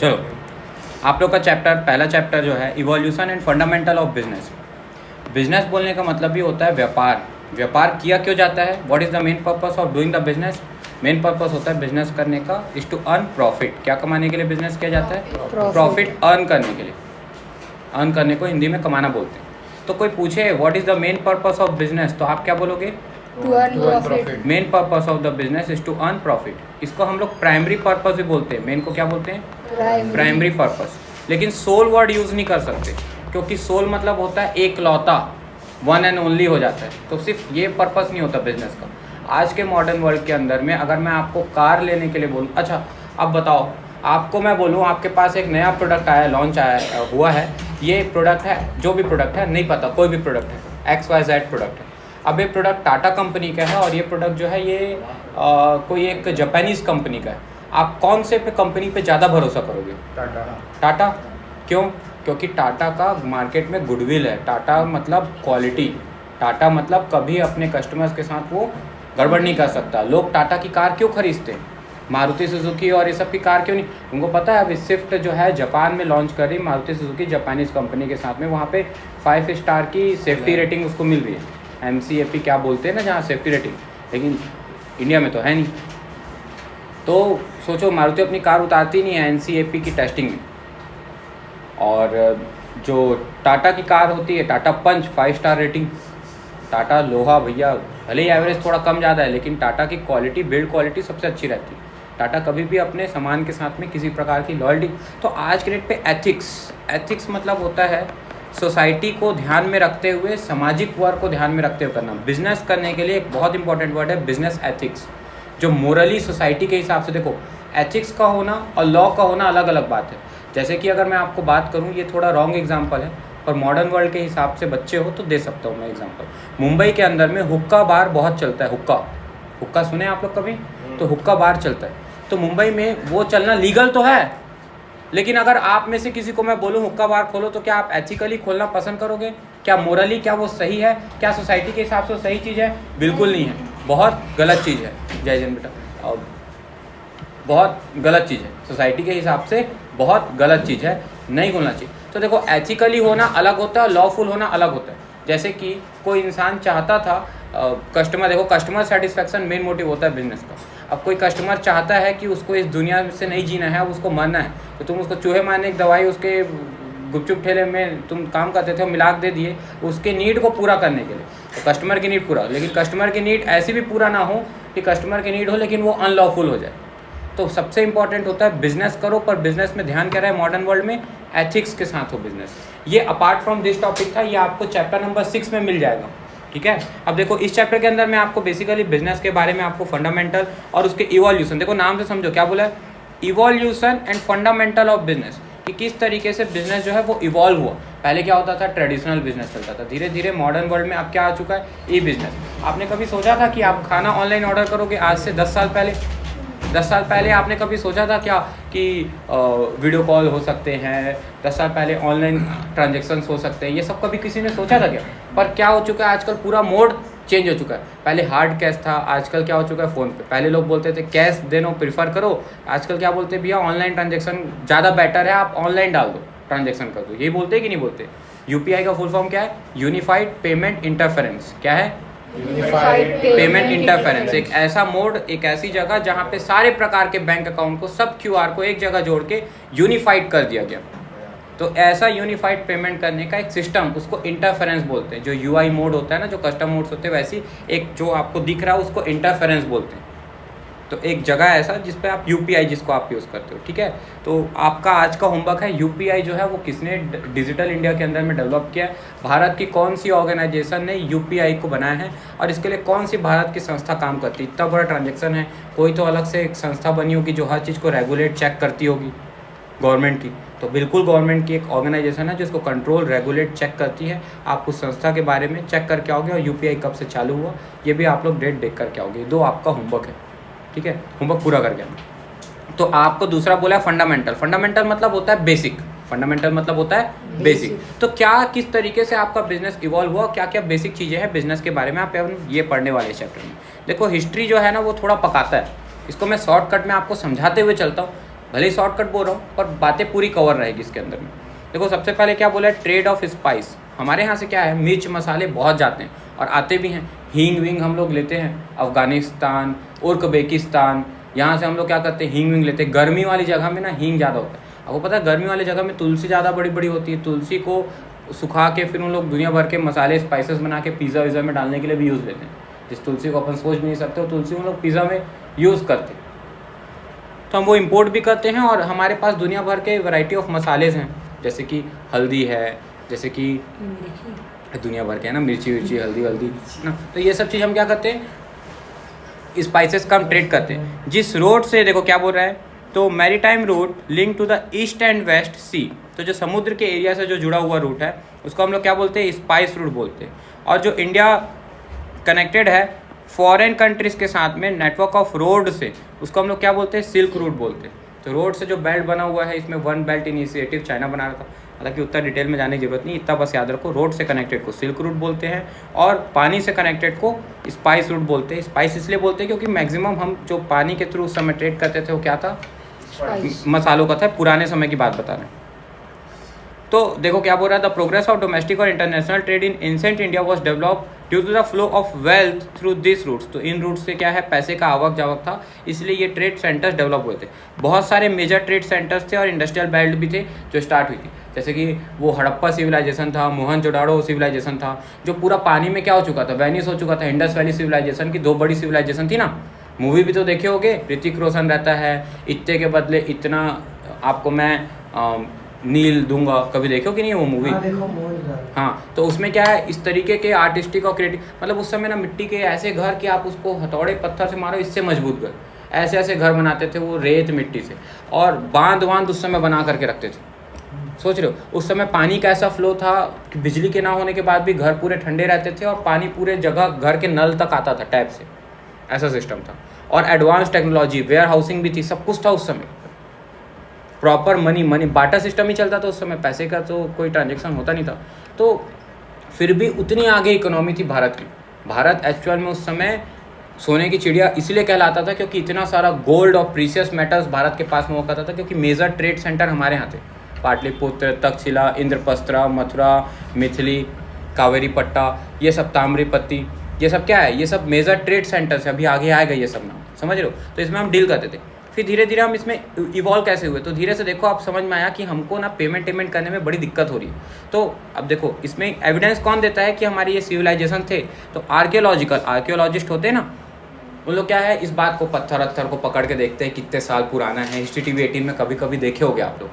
चलो, आप लोग का पहला चैप्टर जो है evolution and fundamental of business. Business बोलने का मतलब ही होता है व्यापार। व्यापार किया क्यों जाता है? What is the main purpose of doing the business? Main purpose होता है बिजनेस करने का इज़ टू अर्न प्रॉफिट। क्या कमाने के लिए बिजनेस किया जाता है? प्रॉफिट अर्न करने के लिए। अर्न करने को हिंदी में कमाना बोलते हैं। तो कोई पूछे what is the main purpose of business, तो आप क्या बोलोगे? To earn profit. Main purpose of the business is to earn profit. इसको हम लोग प्राइमरी पर्पस भी बोलते हैं। मेन को क्या बोलते हैं? Primary purpose. लेकिन सोल वर्ड यूज़ नहीं कर सकते, क्योंकि सोल मतलब होता है एकलौता, वन एंड ओनली हो जाता है। तो सिर्फ ये पर्पस नहीं होता बिजनेस का। आज के मॉडर्न वर्ल्ड के अंदर में अगर मैं आपको कार लेने के लिए बोलूँ, अच्छा अब बताओ, आपको मैं बोलूँ आपके पास एक नया प्रोडक्ट आया, लॉन्च आया हुआ है, ये प्रोडक्ट है, जो भी प्रोडक्ट है, नहीं पता, कोई भी प्रोडक्ट है, XYZ प्रोडक्ट है। अब ये प्रोडक्ट टाटा कंपनी का है और ये प्रोडक्ट जो है ये कोई एक जापानीज़ कंपनी का है। आप कौन से पे कंपनी पे ज़्यादा भरोसा करोगे? टाटा। क्यों? क्योंकि टाटा का मार्केट में गुडविल है। टाटा मतलब क्वालिटी। टाटा मतलब कभी अपने कस्टमर्स के साथ वो गड़बड़ नहीं कर सकता। लोग टाटा की कार क्यों खरीदते हैं? मारुति सुजुकी और ये सब की कार क्यों नहीं? उनको पता है अभी स्विफ्ट जो है जापान में लॉन्च कर रही मारुति सुजुकी, जापानीज़ कंपनी के साथ में, वहाँ पे 5 स्टार की सेफ्टी रेटिंग उसको मिल रही है। MCAP क्या बोलते हैं ना, जहाँ सेफ्टी रेटिंग, लेकिन इंडिया में तो है नहीं। तो सोचो, मारुति अपनी कार उतारती नहीं है NCAP की टेस्टिंग में। और जो टाटा की कार होती है, टाटा पंच 5 स्टार रेटिंग। टाटा लोहा भैया, भले ही एवरेज थोड़ा कम ज़्यादा है, लेकिन टाटा की क्वालिटी, बिल्ड क्वालिटी सबसे अच्छी रहती है। टाटा कभी भी अपने सामान के साथ में किसी प्रकार की लॉयल्टी। तो आज के डेट पे एथिक्स मतलब होता है सोसाइटी को ध्यान में रखते हुए, सामाजिक वर्ग को ध्यान में रखते हुए करना। बिजनेस करने के लिए एक बहुत इंपॉर्टेंट वर्ड है बिजनेस एथिक्स, जो मोरली सोसाइटी के हिसाब से, देखो एथिक्स का होना और लॉ का होना अलग अलग बात है। जैसे कि अगर मैं आपको बात करूं, ये थोड़ा रॉन्ग एग्जांपल है, पर मॉडर्न वर्ल्ड के हिसाब से बच्चे हो तो दे सकता हूँ मैं एग्जांपल। मुंबई के अंदर में हुक्का बार बहुत चलता है। हुक्का सुने आप लोग कभी? तो हुक्का बार चलता है। तो मुंबई में वो चलना लीगल तो है, लेकिन अगर आप में से किसी को मैं बोलूँ हुक्का बार खोलो, तो क्या आप एथिकली खोलना पसंद करोगे? क्या मोरली, क्या वो सही है? क्या सोसाइटी के हिसाब से सही चीज़ है? बिल्कुल नहीं है, बहुत गलत चीज़ है। जय जन बेटा। और बहुत गलत चीज़ है, सोसाइटी के हिसाब से बहुत गलत चीज़ है, नहीं खोलना चाहिए। तो देखो, एथिकली होना अलग होता है और लॉफुल होना अलग होता है। जैसे कि कोई इंसान चाहता था कस्टमर, देखो कस्टमर सेटिस्फैक्शन मेन मोटिव होता है बिजनेस का। अब कोई कस्टमर चाहता है कि उसको इस दुनिया से नहीं जीना है, उसको मरना है, तो तुम उसको चूहे मारने की दवाई उसके गुपचुप ठेले में तुम काम करते थे मिला दे दिए, उसके नीड को पूरा करने के लिए। तो कस्टमर की नीड पूरा, लेकिन कस्टमर की नीड ऐसी भी पूरा ना हो कि कस्टमर की नीड हो लेकिन वो अनलॉफुल हो जाए। तो सबसे इंपॉर्टेंट होता है बिजनेस करो, पर बिजनेस में ध्यान क्या रहा है मॉडर्न वर्ल्ड में? एथिक्स के साथ हो बिजनेस। ये अपार्ट फ्रॉम दिस टॉपिक था, ये आपको चैप्टर नंबर 6 में मिल जाएगा। ठीक है, अब देखो इस चैप्टर के अंदर मैं आपको बेसिकली बिजनेस के बारे में आपको फंडामेंटल और उसके इवोल्यूशन, देखो नाम से समझो क्या बोला है, evolution and fundamental of business, कि किस तरीके से बिजनेस जो है वो इवॉल्व हुआ। पहले क्या होता था? ट्रेडिशनल बिजनेस चलता था, धीरे धीरे मॉडर्न वर्ल्ड में अब क्या आ चुका है? ई बिजनेस। आपने कभी सोचा था कि आप खाना ऑनलाइन ऑर्डर करोगे? आज से 10 साल पहले, 10 साल पहले आपने कभी सोचा था क्या कि वीडियो कॉल हो सकते हैं? 10 साल पहले ऑनलाइन ट्रांजेक्शन्स हो सकते हैं? ये सब कभी किसी ने सोचा था क्या? पर क्या हो चुका है आजकल, पूरा मोड चेंज हो चुका है। पहले हार्ड कैश था, आजकल क्या हो चुका है? फ़ोन पे। पहले लोग बोलते थे कैश देना प्रीफर करो, आजकल क्या बोलते हैं? भैया ऑनलाइन ट्रांजेक्शन ज़्यादा बेटर है, आप ऑनलाइन डाल दो, ट्रांजेक्शन कर दो। यही बोलते हैं कि नहीं बोलते? UPI का फुल फॉर्म क्या है? Unified payment interference. क्या है? Payment interference. एक ऐसा मोड, एक ऐसी जगह जहां पे सारे प्रकार के बैंक अकाउंट को, सब QR को एक जगह जोड़ के यूनिफाइड कर दिया गया। तो ऐसा यूनिफाइड पेमेंट करने का एक सिस्टम, उसको इंटरफेरेंस बोलते हैं। जो UI मोड होता है ना, जो कस्टम मोड्स होते हैं, वैसी एक जो आपको दिख रहा है उसको इंटरफेरेंस बोलते हैं। तो एक जगह ऐसा जिस पे आप UPI जिसको आप यूज़ करते हो। ठीक है, तो आपका आज का होमवर्क है UPI जो है वो किसने डिजिटल इंडिया के अंदर में डेवलप किया है, भारत की कौन सी ऑर्गेनाइजेशन ने UPI को बनाया है, और इसके लिए कौन सी भारत की संस्था काम करती है। इतना बड़ा ट्रांजेक्शन है, कोई तो अलग से एक संस्था बनी होगी जो हर चीज़ को रेगुलेट चेक करती होगी, गवर्नमेंट की। तो बिल्कुल गवर्नमेंट की एक ऑर्गेनाइजेशन है जिसको कंट्रोल रेगुलेट चेक करती है। आप उस संस्था के बारे में चेक करके आओगे, और UPI कब से चालू हुआ ये भी आप लोग डेट देख करके आओगे। 2 आपका होमवर्क है। ठीक है, होमवर्क पूरा करके आना। तो आपको दूसरा बोला है फंडामेंटल। फंडामेंटल मतलब होता है बेसिक। फंडामेंटल मतलब होता है बेसिक। तो क्या किस तरीके से आपका बिजनेस इवॉल्व हुआ, क्या क्या बेसिक चीज़ें हैं बिजनेस के बारे में, आप ये पढ़ने वाले चैप्टर में। देखो हिस्ट्री जो है ना वो थोड़ा पकाता है, इसको मैं शॉर्टकट में आपको समझाते हुए चलता हूँ। भले ही शॉर्टकट बोल रहा हूँ पर बातें पूरी कवर रहेगी इसके अंदर में। देखो सबसे पहले क्या बोला है, ट्रेड ऑफ स्पाइस। हमारे यहाँ से क्या है, मिर्च मसाले बहुत जाते हैं और आते भी हैं। हींग विंग हम लोग लेते हैं अफ़गानिस्तान, उर्कबेकिस्तान, यहाँ से हम लोग क्या करते हैं, हींग विंग लेते हैं। गर्मी वाली जगह में ना हींग ज़्यादा होता है। आपको पता है गर्मी वाली जगह में तुलसी ज़्यादा बड़ी बड़ी होती है। तुलसी को सुखा के फिर उन लोग दुनिया भर के मसाले स्पाइसेस बना के पिज़्ज़ा विज़्ज़ा में डालने के लिए भी यूज़ लेते हैं। जिस तुलसी को अपन सोच भी नहीं सकते, वो तुलसी उन लोग पिज़्ज़ा में यूज़ करते हैं। तो हम वो इम्पोर्ट भी करते हैं और हमारे पास दुनिया भर के वैरायटी ऑफ मसालेज हैं, जैसे कि हल्दी है, जैसे कि दुनिया भर के है ना, मिर्ची विर्ची, हल्दी ना। तो ये सब चीज़ हम क्या करते हैं, स्पाइसेस का हम ट्रेड करते हैं। जिस रोड से, देखो क्या बोल रहा है, तो maritime route link to the east and west sea. तो जो समुद्र के एरिया से जो जुड़ा हुआ रूट है उसको हम लोग क्या बोलते हैं, स्पाइस रूट बोलते हैं। और जो इंडिया कनेक्टेड है फॉरेन कंट्रीज़ के साथ में नेटवर्क ऑफ रोड से, उसको हम लोग क्या बोलते हैं, सिल्क रूट बोलते हैं। तो रोड से जो बेल्ट बना हुआ है, इसमें वन बेल्ट इनिशिएटिव चाइना बना रहा था। हालांकि उतना डिटेल में जाने की जरूरत नहीं, इतना बस याद रखो, रोड से कनेक्टेड को सिल्क रूट बोलते हैं और पानी से कनेक्टेड को स्पाइस रूट बोलते हैं। स्पाइस इसलिए बोलते हैं क्योंकि मैक्सिमम हम जो पानी के थ्रू उस समय ट्रेड करते थे वो क्या था, मसालों का था। पुराने समय की बात बता रहे हैं। तो देखो क्या बोल रहा है, द प्रोग्रेस ऑफ डोमेस्टिक और international trade in ancient India was develop due to the flow of wealth through this routes. तो इन रूट्स से क्या है, पैसे का आवक जावक था, इसलिए ये ट्रेड सेंटर्स डेवलप हुए थे। बहुत सारे मेजर ट्रेड सेंटर्स थे और इंडस्ट्रियल बेल्ट भी थे जो स्टार्ट हुई थी, जैसे कि वो हड़प्पा सिविलाइजेशन था, मोहनजोदाड़ो सिविलाइजेशन था, जो पूरा पानी में क्या हो चुका था, वेनिस हो चुका था। इंडस वैली सिविलाइजेशन की 2 बड़ी सिविलाइजेशन थी ना, मूवी भी तो देखे होगे, ऋतिक रोशन रहता है, इतने के बदले इतना आपको मैं नील दूंगा, कभी देखो कि नहीं वो मूवी? हाँ, तो उसमें क्या है, इस तरीके के आर्टिस्टिक और क्रिएटिव, मतलब उस समय ना मिट्टी के ऐसे घर कि आप उसको हथौड़े पत्थर से मारो इससे मजबूत घर, ऐसे ऐसे घर बनाते थे वो रेत मिट्टी से, और बांध उस समय बना करके रखते थे। सोच रहे हो उस समय पानी का ऐसा फ्लो था कि बिजली के ना होने के बाद भी घर पूरे ठंडे रहते थे और पानी पूरे जगह घर के नल तक आता था टैप से, ऐसा सिस्टम था। और एडवांस टेक्नोलॉजी, वेयर हाउसिंग भी थी, सब कुछ था उस समय। प्रॉपर मनी बाटा सिस्टम ही चलता था उस समय, पैसे का तो कोई ट्रांजेक्शन होता नहीं था। तो फिर भी उतनी आगे इकोनॉमी थी भारत की। भारत एक्चुअल में उस समय सोने की चिड़िया इसलिए कहलाता था क्योंकि इतना सारा गोल्ड और प्रीशियस मेटल्स भारत के पास में हुआ करता था, क्योंकि मेजर ट्रेड सेंटर हमारे यहाँ थे। पाटलिपुत्र, तक्षशिला, इंद्रप्रस्थ, मथुरा, मिथिली, कावेरी पट्टा, ये सब ताम्रपत्ती, ये सब क्या है, ये सब मेजर ट्रेड सेंटर्स है। अभी आगे आएगा ये सब नाम, समझ रहे हो? तो इसमें हम डील करते थे। फिर धीरे धीरे हम इसमें इवॉल्व कैसे हुए, तो धीरे से देखो आप समझ में आया कि हमको ना पेमेंट करने में बड़ी दिक्कत हो रही है। तो अब देखो इसमें एविडेंस कौन देता है कि हमारी ये सिविलाइजेशन थे, तो आर्कियोलॉजिस्ट होते हैं ना, उन लोग क्या है, इस बात को पत्थर को पकड़ के देखते हैं कितने साल पुराना है। हिस्ट्री टीवी 18 में कभी कभी देखे होगे आप लोग,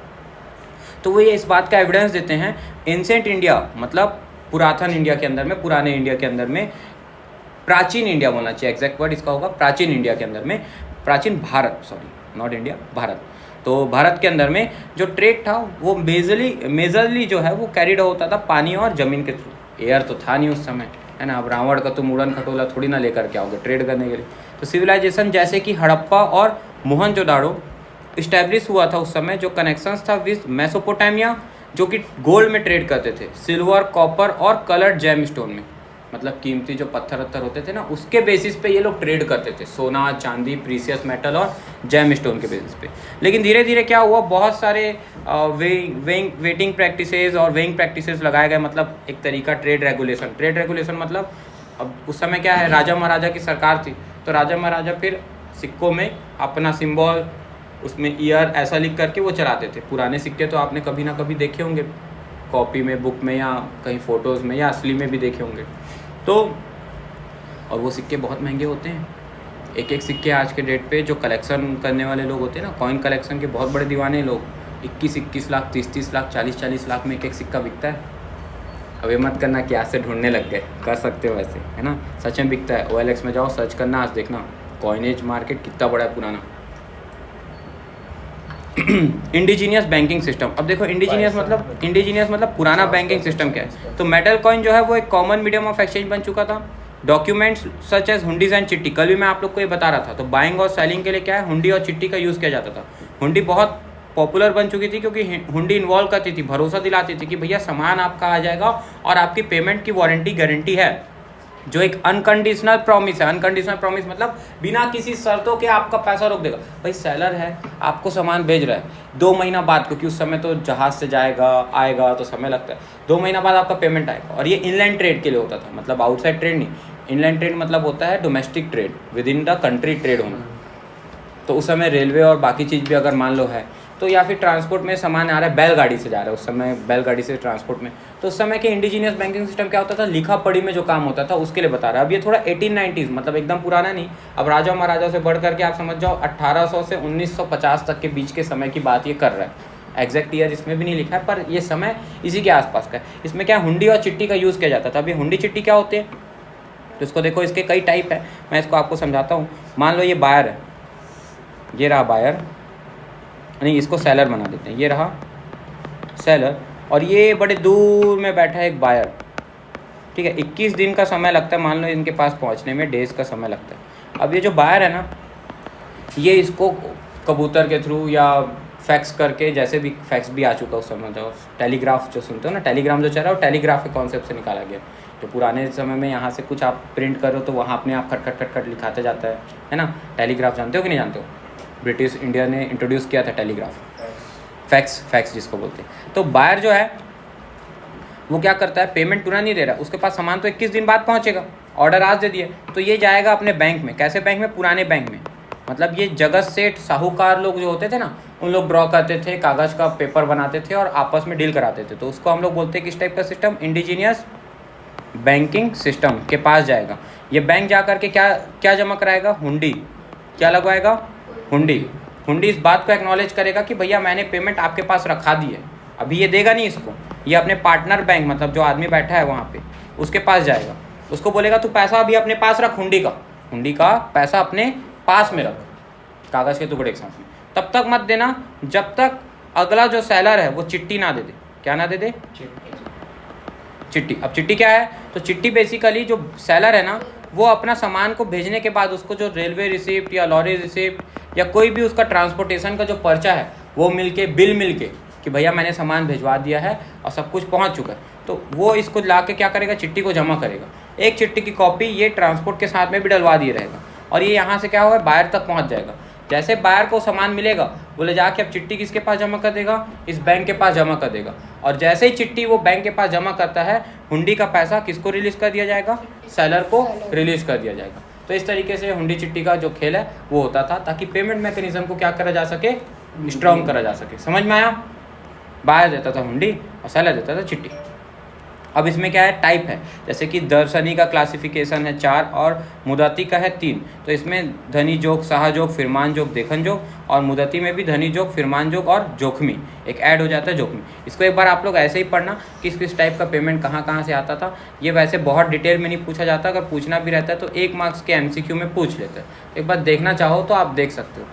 तो वो ये इस बात का एविडेंस देते हैं। एंशिएंट इंडिया मतलब पुरातन इंडिया के अंदर में, पुराने इंडिया के अंदर में, प्राचीन इंडिया बोलना चाहिए, एग्जैक्ट वर्ड इसका होगा प्राचीन इंडिया के अंदर में, प्राचीन Bharat, sorry not India, Bharat. तो भारत के अंदर में जो ट्रेड था वो मेजरली जो है वो कैरिड होता था पानी और ज़मीन के थ्रू। एयर तो था नहीं उस समय, है ना। अब रावण का तुम उड़न खटोला थोड़ी ना लेकर के आओगे ट्रेड करने के लिए। तो सिविलाइजेशन जैसे कि हड़प्पा और मोहनजोदाड़ो इस्टेब्लिश हुआ था उस समय, जो कनेक्शंस था विद मेसोपोटामिया, जो कि गोल्ड में ट्रेड करते थे, सिल्वर, कॉपर और कलर्ड जेम स्टोन में, मतलब कीमती जो पत्थर होते थे ना, उसके बेसिस पे ये लोग ट्रेड करते थे, सोना, चांदी, प्रीशियस मेटल और जेम स्टोन के बेसिस पे। लेकिन धीरे धीरे क्या हुआ, बहुत सारे वेटिंग प्रैक्टिसेस और वेइंग प्रैक्टिसेस लगाए गए, मतलब एक तरीका ट्रेड रेगुलेशन मतलब अब उस समय क्या है, राजा महाराजा की सरकार थी, तो राजा महाराजा फिर सिक्कों में अपना सिंबल, उसमें ईयर ऐसा लिख करके वो चलाते थे। पुराने सिक्के तो आपने कभी ना कभी देखे होंगे, कॉपी में, बुक में, या कहीं फ़ोटोज़ में, या असली में भी देखे होंगे। तो और वो सिक्के बहुत महंगे होते हैं। एक सिक्के आज के डेट पे जो कलेक्शन करने वाले लोग होते हैं ना, कॉइन कलेक्शन के बहुत बड़े दीवाने लोग, 21 लाख, 30 लाख, 40 लाख में एक सिक्का बिकता है। अब ये मत करना कि आज से ढूंढने लग गए, कर सकते हो वैसे, है ना, सच में बिकता है। OLX में जाओ, सर्च करना, आज देखना कॉइनेज मार्केट कितना बड़ा है पुराना। Indigenous banking system. अब देखो इंडिजीनियस मतलब पुराना बैंकिंग सिस्टम क्या है। तो मेटल कॉइन जो है वो एक कॉमन मीडियम ऑफ एक्सचेंज बन चुका था। Documents such as hundis and chitthi, कल भी मैं आप लोग को ये बता रहा था। तो बाइंग और सेलिंग के लिए क्या है, हुंडी और चिट्ठी का यूज़ किया जाता था। हुंडी बहुत पॉपुलर बन चुकी थी क्योंकि हुंडी इन्वॉल्व करती थी, भरोसा दिलाती थी कि भैया सामान आपका आ जाएगा और आपकी पेमेंट की वारंटी गारंटी है। जो एक अनकंडीशनल प्रॉमिस है। अनकंडीशनल प्रॉमिस मतलब बिना किसी शर्तों के आपका पैसा रोक देगा। भाई सेलर है, आपको सामान भेज रहा है 2 महीना बाद, क्योंकि उस समय तो जहाज़ से जाएगा आएगा तो समय लगता है, 2 महीना बाद आपका पेमेंट आएगा। और ये इनलैंड ट्रेड के लिए होता था, मतलब आउटसाइड ट्रेड नहीं। इनलैंड ट्रेड मतलब होता है domestic trade, with in the country trade होना। तो उस समय रेलवे और बाकी चीज़ भी अगर मान लो है तो, या फिर ट्रांसपोर्ट में सामान आ रहा है बैलगाड़ी से जा रहा है, उस समय बैलगाड़ी से ट्रांसपोर्ट में, तो उस समय के इंडिजीनियस बैंकिंग सिस्टम क्या होता था, लिखा पढ़ी में जो काम होता था उसके लिए बता रहा है। अब ये थोड़ा 1890s मतलब एकदम पुराना नहीं, अब राजा महाराजा से बढ़ करके आप समझ जाओ 1800 से 1950 तक के बीच के समय की बात ये कर रहा है। एग्जैक्ट ईयर इसमें भी नहीं लिखा है, पर ये समय इसी के आसपास का है। इसमें क्या हुंडी और चिट्ठी का यूज़ किया जाता था। अभी हुंडी चिट्ठी क्या होती है तो इसको देखो, इसके कई टाइप है, मैं इसको आपको समझाता हूँ। मान लो ये बायर है, ये रहा बायर, नहीं इसको सेलर बना देते हैं, ये रहा सेलर, और ये बड़े दूर में बैठा है एक बायर, ठीक है। 21 दिन का समय लगता है मान लो इनके पास पहुंचने में, डेज का समय लगता है। अब ये जो बायर है ना, ये इसको कबूतर के थ्रू या फैक्स करके, जैसे भी फैक्स भी आ चुका उस समय, तो टेलीग्राफ जो सुनते हो ना, टेलीग्राम जो चल रहा है वो टेलीग्राफ के कॉन्सेप्ट से निकाला गया। तो पुराने समय में यहाँ से कुछ आप प्रिंट करो तो वहाँ अपने आप खट खट खट खट लिखाते जाता है ना। टेलीग्राफ जानते हो कि नहीं जानते हो? ब्रिटिश इंडिया ने इंट्रोड्यूस किया था टेलीग्राफ, फैक्स जिसको बोलते हैं। तो बायर जो है वो क्या करता है, पेमेंट तुरंत नहीं दे रहा, उसके पास सामान तो 21 दिन बाद पहुंचेगा, ऑर्डर आज दे दिए, तो ये जाएगा अपने बैंक में। कैसे बैंक में? पुराने बैंक में। मतलब ये जगत सेठ साहूकार लोग जो होते थे ना, उन लोग ड्रॉ करते थे, कागज़ का पेपर बनाते थे और आपस में डील कराते थे। तो उसको हम लोग बोलते हैं किस टाइप का सिस्टम, इंडिजीनियस बैंकिंग सिस्टम के पास जाएगा। ये बैंक जा करके क्या जमा कराएगा, हुंडी। क्या लगवाएगा, हुंडी। हुंडी इस बात को एक्नॉलेज करेगा कि भैया मैंने पेमेंट आपके पास रखा दी है। अभी ये देगा नहीं इसको, ये अपने पार्टनर बैंक मतलब जो आदमी बैठा है वहाँ पे उसके पास जाएगा, उसको बोलेगा तू पैसा अभी अपने पास रख, हुंडी का पैसा अपने पास में रख, कागज़ के टुकड़े के साथ में। तब तक मत देना जब तक अगला जो सेलर है वो चिट्ठी ना दे दे। क्या ना दे दे? चिट्ठी। अब चिट्ठी क्या है, तो चिट्ठी बेसिकली जो सेलर है ना, वो अपना सामान को भेजने के बाद उसको जो रेलवे रिसिप्ट या लॉरी रिसिप्ट या कोई भी उसका ट्रांसपोर्टेशन का जो पर्चा है वो मिलके, बिल मिलके कि भैया मैंने सामान भिजवा दिया है और सब कुछ पहुंच चुका है, तो वो इसको ला के क्या करेगा, चिट्ठी को जमा करेगा। एक चिट्ठी की कॉपी ये ट्रांसपोर्ट के साथ में भी डलवा दिए रहेगा और ये यहाँ से क्या होगा, बायर तक पहुँच जाएगा। जैसे बायर को सामान मिलेगा बोले जाके अब चिट्ठी किसके पास जमा कर देगा, इस बैंक के पास जमा कर देगा। और जैसे ही चिट्ठी वो बैंक के पास जमा करता है, हुंडी का पैसा किसको रिलीज़ कर दिया जाएगा, सेलर को रिलीज़ कर दिया जाएगा। तो इस तरीके से हुंडी चिट्ठी का जो खेल है वो होता था, ताकि पेमेंट मैकेनिज्म को क्या करा जा सके, स्ट्रॉन्ग करा जा सके। समझ में आया? बायर देता था हुंडी और सेलर देता था चिट्ठी। अब इसमें क्या है, टाइप है, जैसे कि दर्शनी का क्लासिफिकेशन है 4 और मुदती का है 3। तो इसमें धनी जोग, शाहजोग, फिरमान जोग, देखन जोग, और मुदती में भी धनी जोग, फिरमान जोग और जोखमी एक ऐड हो जाता है, जोखमी। इसको एक बार आप लोग ऐसे ही पढ़ना, किस किस टाइप का पेमेंट कहाँ कहाँ से आता था। ये वैसे बहुत डिटेल में नहीं पूछा जाता, अगर पूछना भी रहता है तो 1 मार्क्स के MCQ में पूछ लेते हैं। एक बार देखना चाहो तो आप देख सकते हो,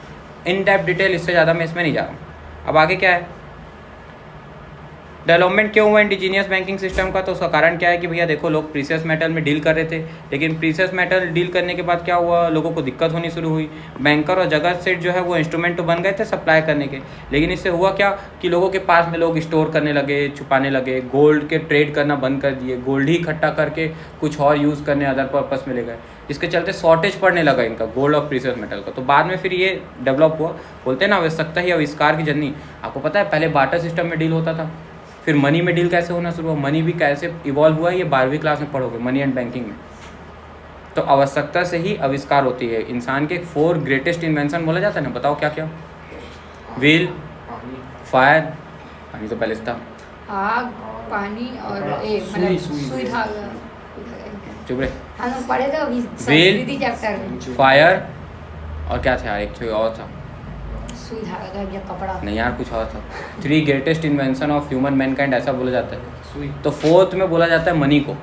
इन डेप्थ डिटेल इससे ज़्यादा मैं इसमें नहीं जा रहा हूँ। अब आगे क्या है, डेवलपमेंट क्यों हुआ इंडिजीनियस बैंकिंग सिस्टम का, तो उसका कारण क्या है कि भैया देखो, लोग प्रीशियस मेटल में डील कर रहे थे, लेकिन प्रीशियस मेटल डील करने के बाद क्या हुआ, लोगों को दिक्कत होनी शुरू हुई। बैंकर और जगत सेठ जो है वो इंस्ट्रूमेंट तो बन गए थे सप्लाई करने के, लेकिन इससे हुआ क्या कि लोगों के पास में लोग स्टोर करने लगे, छुपाने लगे, गोल्ड के ट्रेड करना बंद कर दिए, गोल्ड ही इकट्ठा करके कुछ और यूज़ करने अदर पर्पस में ले गए, जिसके चलते शॉर्टेज पड़ने लगा इनका, गोल्ड और प्रीशियस मेटल का। तो बाद में फिर ये डेवलप हुआ, बोलते हैं ना आवश्यकता ही आविष्कार की जननी। आपको पता है पहले बार्टर सिस्टम में डील होता था, फिर मनी में डील कैसे होना शुरू हुआ, मनी भी कैसे इवॉल्व हुआ, ये 12वीं क्लास में पढ़ोगे, मनी एंड बैंकिंग में। तो आवश्यकता से ही आविष्कार होती है। इंसान के 4 ग्रेटेस्ट इन्वेंशन बोला जाता है ना, बताओ क्या क्या? व्हील, फायर, पानी तो पहले था, आग, पानी और सुई धागा। चुप रहे। हम पढ़े थे अभी व्हील, चैप्टर में। फायर और क्या था, एक तो और था, सुई धागा या कपड़ा, नहीं यार कुछ और था। 3 greatest invention of human Mankind ऐसा बोला जाता है। तो 4th में बोला जाता है मनी को,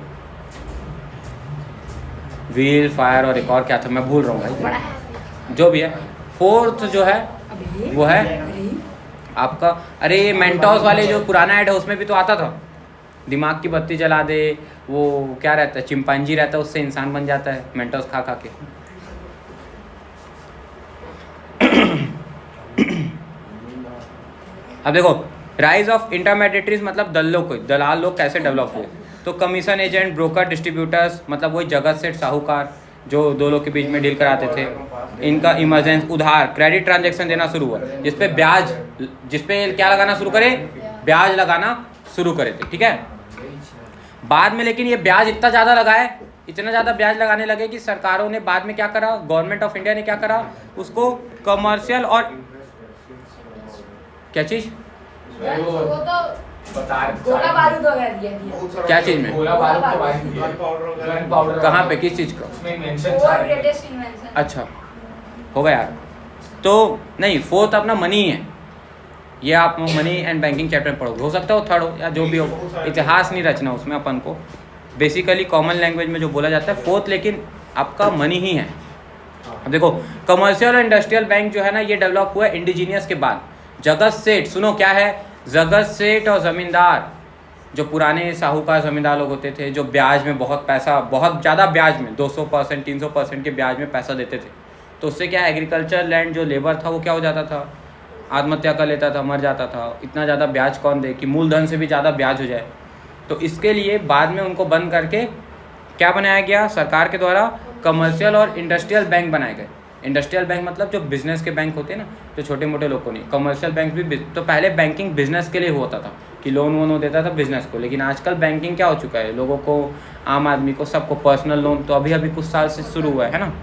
व्हील, फायर और एक और क्या था मैं भूल रहा हूँ भाई, जो भी है। 4th जो है वो है आपका, अरे ये मेंटोस वाले जो पुराना ऐड है उसमें भी तो आता था, दिमाग की बत्ती जला दे, वो क्या रहता है, चिंपांजी रहता है, उससे इंसान बन जाता है मेंटोस खा खा के। अब देखो, राइज ऑफ इंटरमीडिएटरीज मतलब दलाल लोग कैसे डेवलप हुए। तो कमीशन एजेंट, ब्रोकर, डिस्ट्रीब्यूटर्स मतलब वही जगत सेठ साहूकार जो दो लोग के बीच में डील कराते थे, इनका इमरजेंस उधार क्रेडिट ट्रांजैक्शन देना शुरू हुआ, जिसपे क्या लगाना शुरू करे, ब्याज लगाना शुरू करे थे। ठीक है, बाद में लेकिन ये ब्याज इतना ज़्यादा लगाए, इतना ज़्यादा ब्याज लगाने लगे कि सरकारों ने बाद में क्या करा, गवर्नमेंट ऑफ इंडिया ने क्या करा, उसको कमर्शियल और क्या चीज़, गोला बारूद वगैरह दिया दिया। क्या चीज़ में, कहाँ पे, किस चीज़ का, और ग्रेटेस्ट इन्वेंशन। अच्छा होगा यार। तो नहीं, फोर्थ अपना मनी है, ये आप मनी एंड बैंकिंग चैप्टर में पढ़ोगे, हो सकता है वो थर्ड हो या जो भी हो, इतिहास नहीं रचना उसमें अपन को, बेसिकली कॉमन लैंग्वेज में जो बोला जाता है फोर्थ, लेकिन आपका मनी ही है। अब देखो कमर्शियल और इंडस्ट्रियल बैंक जो है ना, ये डेवलप हुआ है इंडिजीनियस के बाद। जगत सेठ, सुनो क्या है, जगत सेठ और ज़मींदार, जो पुराने साहूकार ज़मींदार लोग होते थे, जो ब्याज में बहुत पैसा, बहुत ज़्यादा ब्याज में 200% 300% के ब्याज में पैसा देते थे, तो उससे क्या एग्रीकल्चर लैंड जो लेबर था वो क्या हो जाता था, आत्महत्या कर लेता था, मर जाता था। इतना ज़्यादा ब्याज कौन दे कि मूलधन से भी ज़्यादा ब्याज हो जाए। तो इसके लिए बाद में उनको बंद करके क्या बनाया गया, सरकार के द्वारा कमर्शियल और इंडस्ट्रियल बैंक बनाए गए। इंडस्ट्रियल बैंक मतलब जो बिजनेस के बैंक होते हैं ना, जो छोटे मोटे लोग को नहीं। कमर्शियल बैंक भी, तो पहले बैंकिंग बिजनेस के लिए होता था कि लोन वोन देता था बिजनेस को, लेकिन आजकल बैंकिंग क्या हो चुका है, लोगों को, आम आदमी को, सबको पर्सनल लोन तो अभी अभी कुछ साल से शुरू हुआ है ना।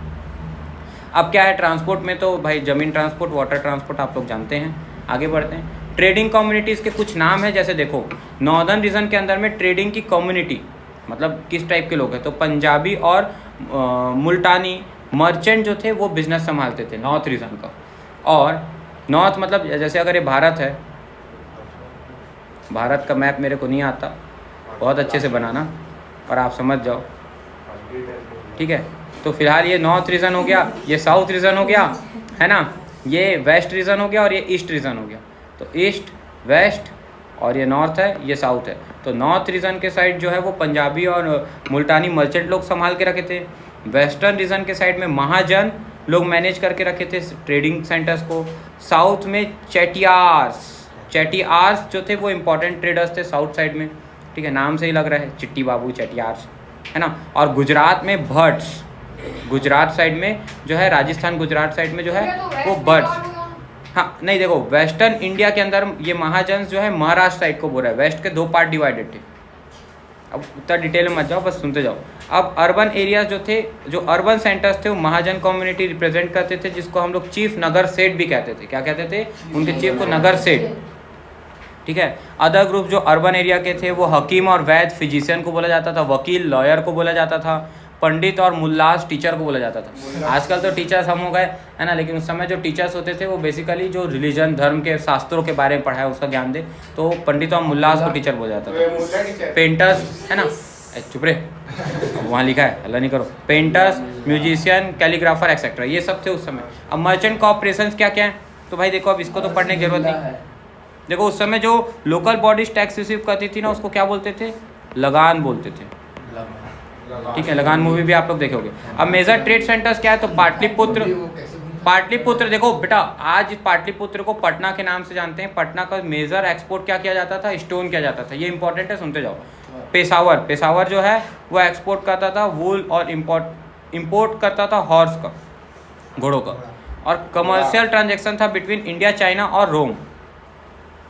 अब क्या है ट्रांसपोर्ट में, तो भाई ज़मीन ट्रांसपोर्ट, वाटर ट्रांसपोर्ट आप लोग जानते हैं। आगे बढ़ते हैं, ट्रेडिंग कम्युनिटीज़ के कुछ नाम है, जैसे देखो नॉर्दर्न रीजन के अंदर में ट्रेडिंग की कम्युनिटी मतलब किस टाइप के लोग हैं, तो पंजाबी और मुल्तानी मर्चेंट जो थे वो बिज़नेस संभालते थे नॉर्थ रीजन का। और नॉर्थ मतलब जैसे अगर ये भारत है, भारत का मैप मेरे को नहीं आता बहुत अच्छे से बनाना, और आप समझ जाओ, ठीक है। तो फिलहाल ये नॉर्थ रीजन हो गया, ये साउथ रीजन हो गया, है ना, ये वेस्ट रीजन हो गया और ये ईस्ट रीजन हो गया। तो ईस्ट, वेस्ट और ये नॉर्थ है, ये साउथ है। तो नॉर्थ रीजन के साइड जो है वो पंजाबी और मुल्तानी मर्चेंट लोग संभाल के रखे थे। वेस्टर्न रीजन के साइड में महाजन लोग मैनेज करके रखे थे ट्रेडिंग सेंटर्स को। साउथ में चेटियार्स जो थे वो इम्पोर्टेंट ट्रेडर्स थे साउथ साइड में, ठीक है, नाम से ही लग रहा है, चिट्टी बाबू चेटियार्स, है ना। और गुजरात में भट्ट्स, गुजरात साइड में जो है, राजस्थान गुजरात साइड में जो है वो भट्ट्स। हाँ नहीं देखो, वेस्टर्न इंडिया के अंदर ये महाजन जो है महाराष्ट्र साइड को बोल रहा है, वेस्ट के 2 पार्ट डिवाइडेड थे। अब उतना डिटेल में मत जाओ, बस सुनते जाओ। अब अर्बन एरियाज जो थे, जो अर्बन सेंटर्स थे, वो महाजन कम्युनिटी रिप्रेजेंट करते थे, जिसको हम लोग चीफ नगर सेठ भी कहते थे। क्या कहते थे, उनके चीफ को नगर सेठ, ठीक है। अदर ग्रुप जो अर्बन एरिया के थे वो हकीम और वैद्य, फिजिशियन को बोला जाता था, वकील लॉयर को बोला जाता था, पंडित और मुल्लास टीचर को बोला जाता था। आजकल तो टीचर्स हम हो गए, है ना, लेकिन उस समय जो टीचर्स होते थे वो बेसिकली जो रिलीजन, धर्म के शास्त्रों के बारे में पढ़ा है उसका ज्ञान दे, तो पंडित और मुल्लास को टीचर बोला जाता था। पेंटर्स, है ना, चुप रहे, वहाँ लिखा है, हल्ला नहीं करो। पेंटर्स, म्यूजिशियन, कैलीग्राफर एक्सेट्रा, ये सब थे उस समय। अब मर्चेंट कॉर्पोरेशंस क्या क्या है, तो भाई देखो अब इसको तो पढ़ने की जरूरत नहीं। देखो उस समय जो लोकल बॉडीज टैक्स रिसीव करती थी ना, उसको क्या बोलते थे, लगान बोलते थे, ठीक है। लगान मूवी भी आप लोग देखोगे। अब मेजर ट्रेड सेंटर्स क्या है, तो पाटलिपुत्र देखो बेटा, आज पाटलिपुत्र को पटना के नाम से जानते हैं। पटना का मेजर एक्सपोर्ट क्या किया जाता था, स्टोन किया जाता था, ये इंपॉर्टेंट है, सुनते जाओ। पेशावर जो है वो एक्सपोर्ट करता था वूल और इम्पोर्ट करता था हॉर्स का, घोड़ों का। और कमर्शियल ट्रांजेक्शन था बिटवीन इंडिया, चाइना और रोम,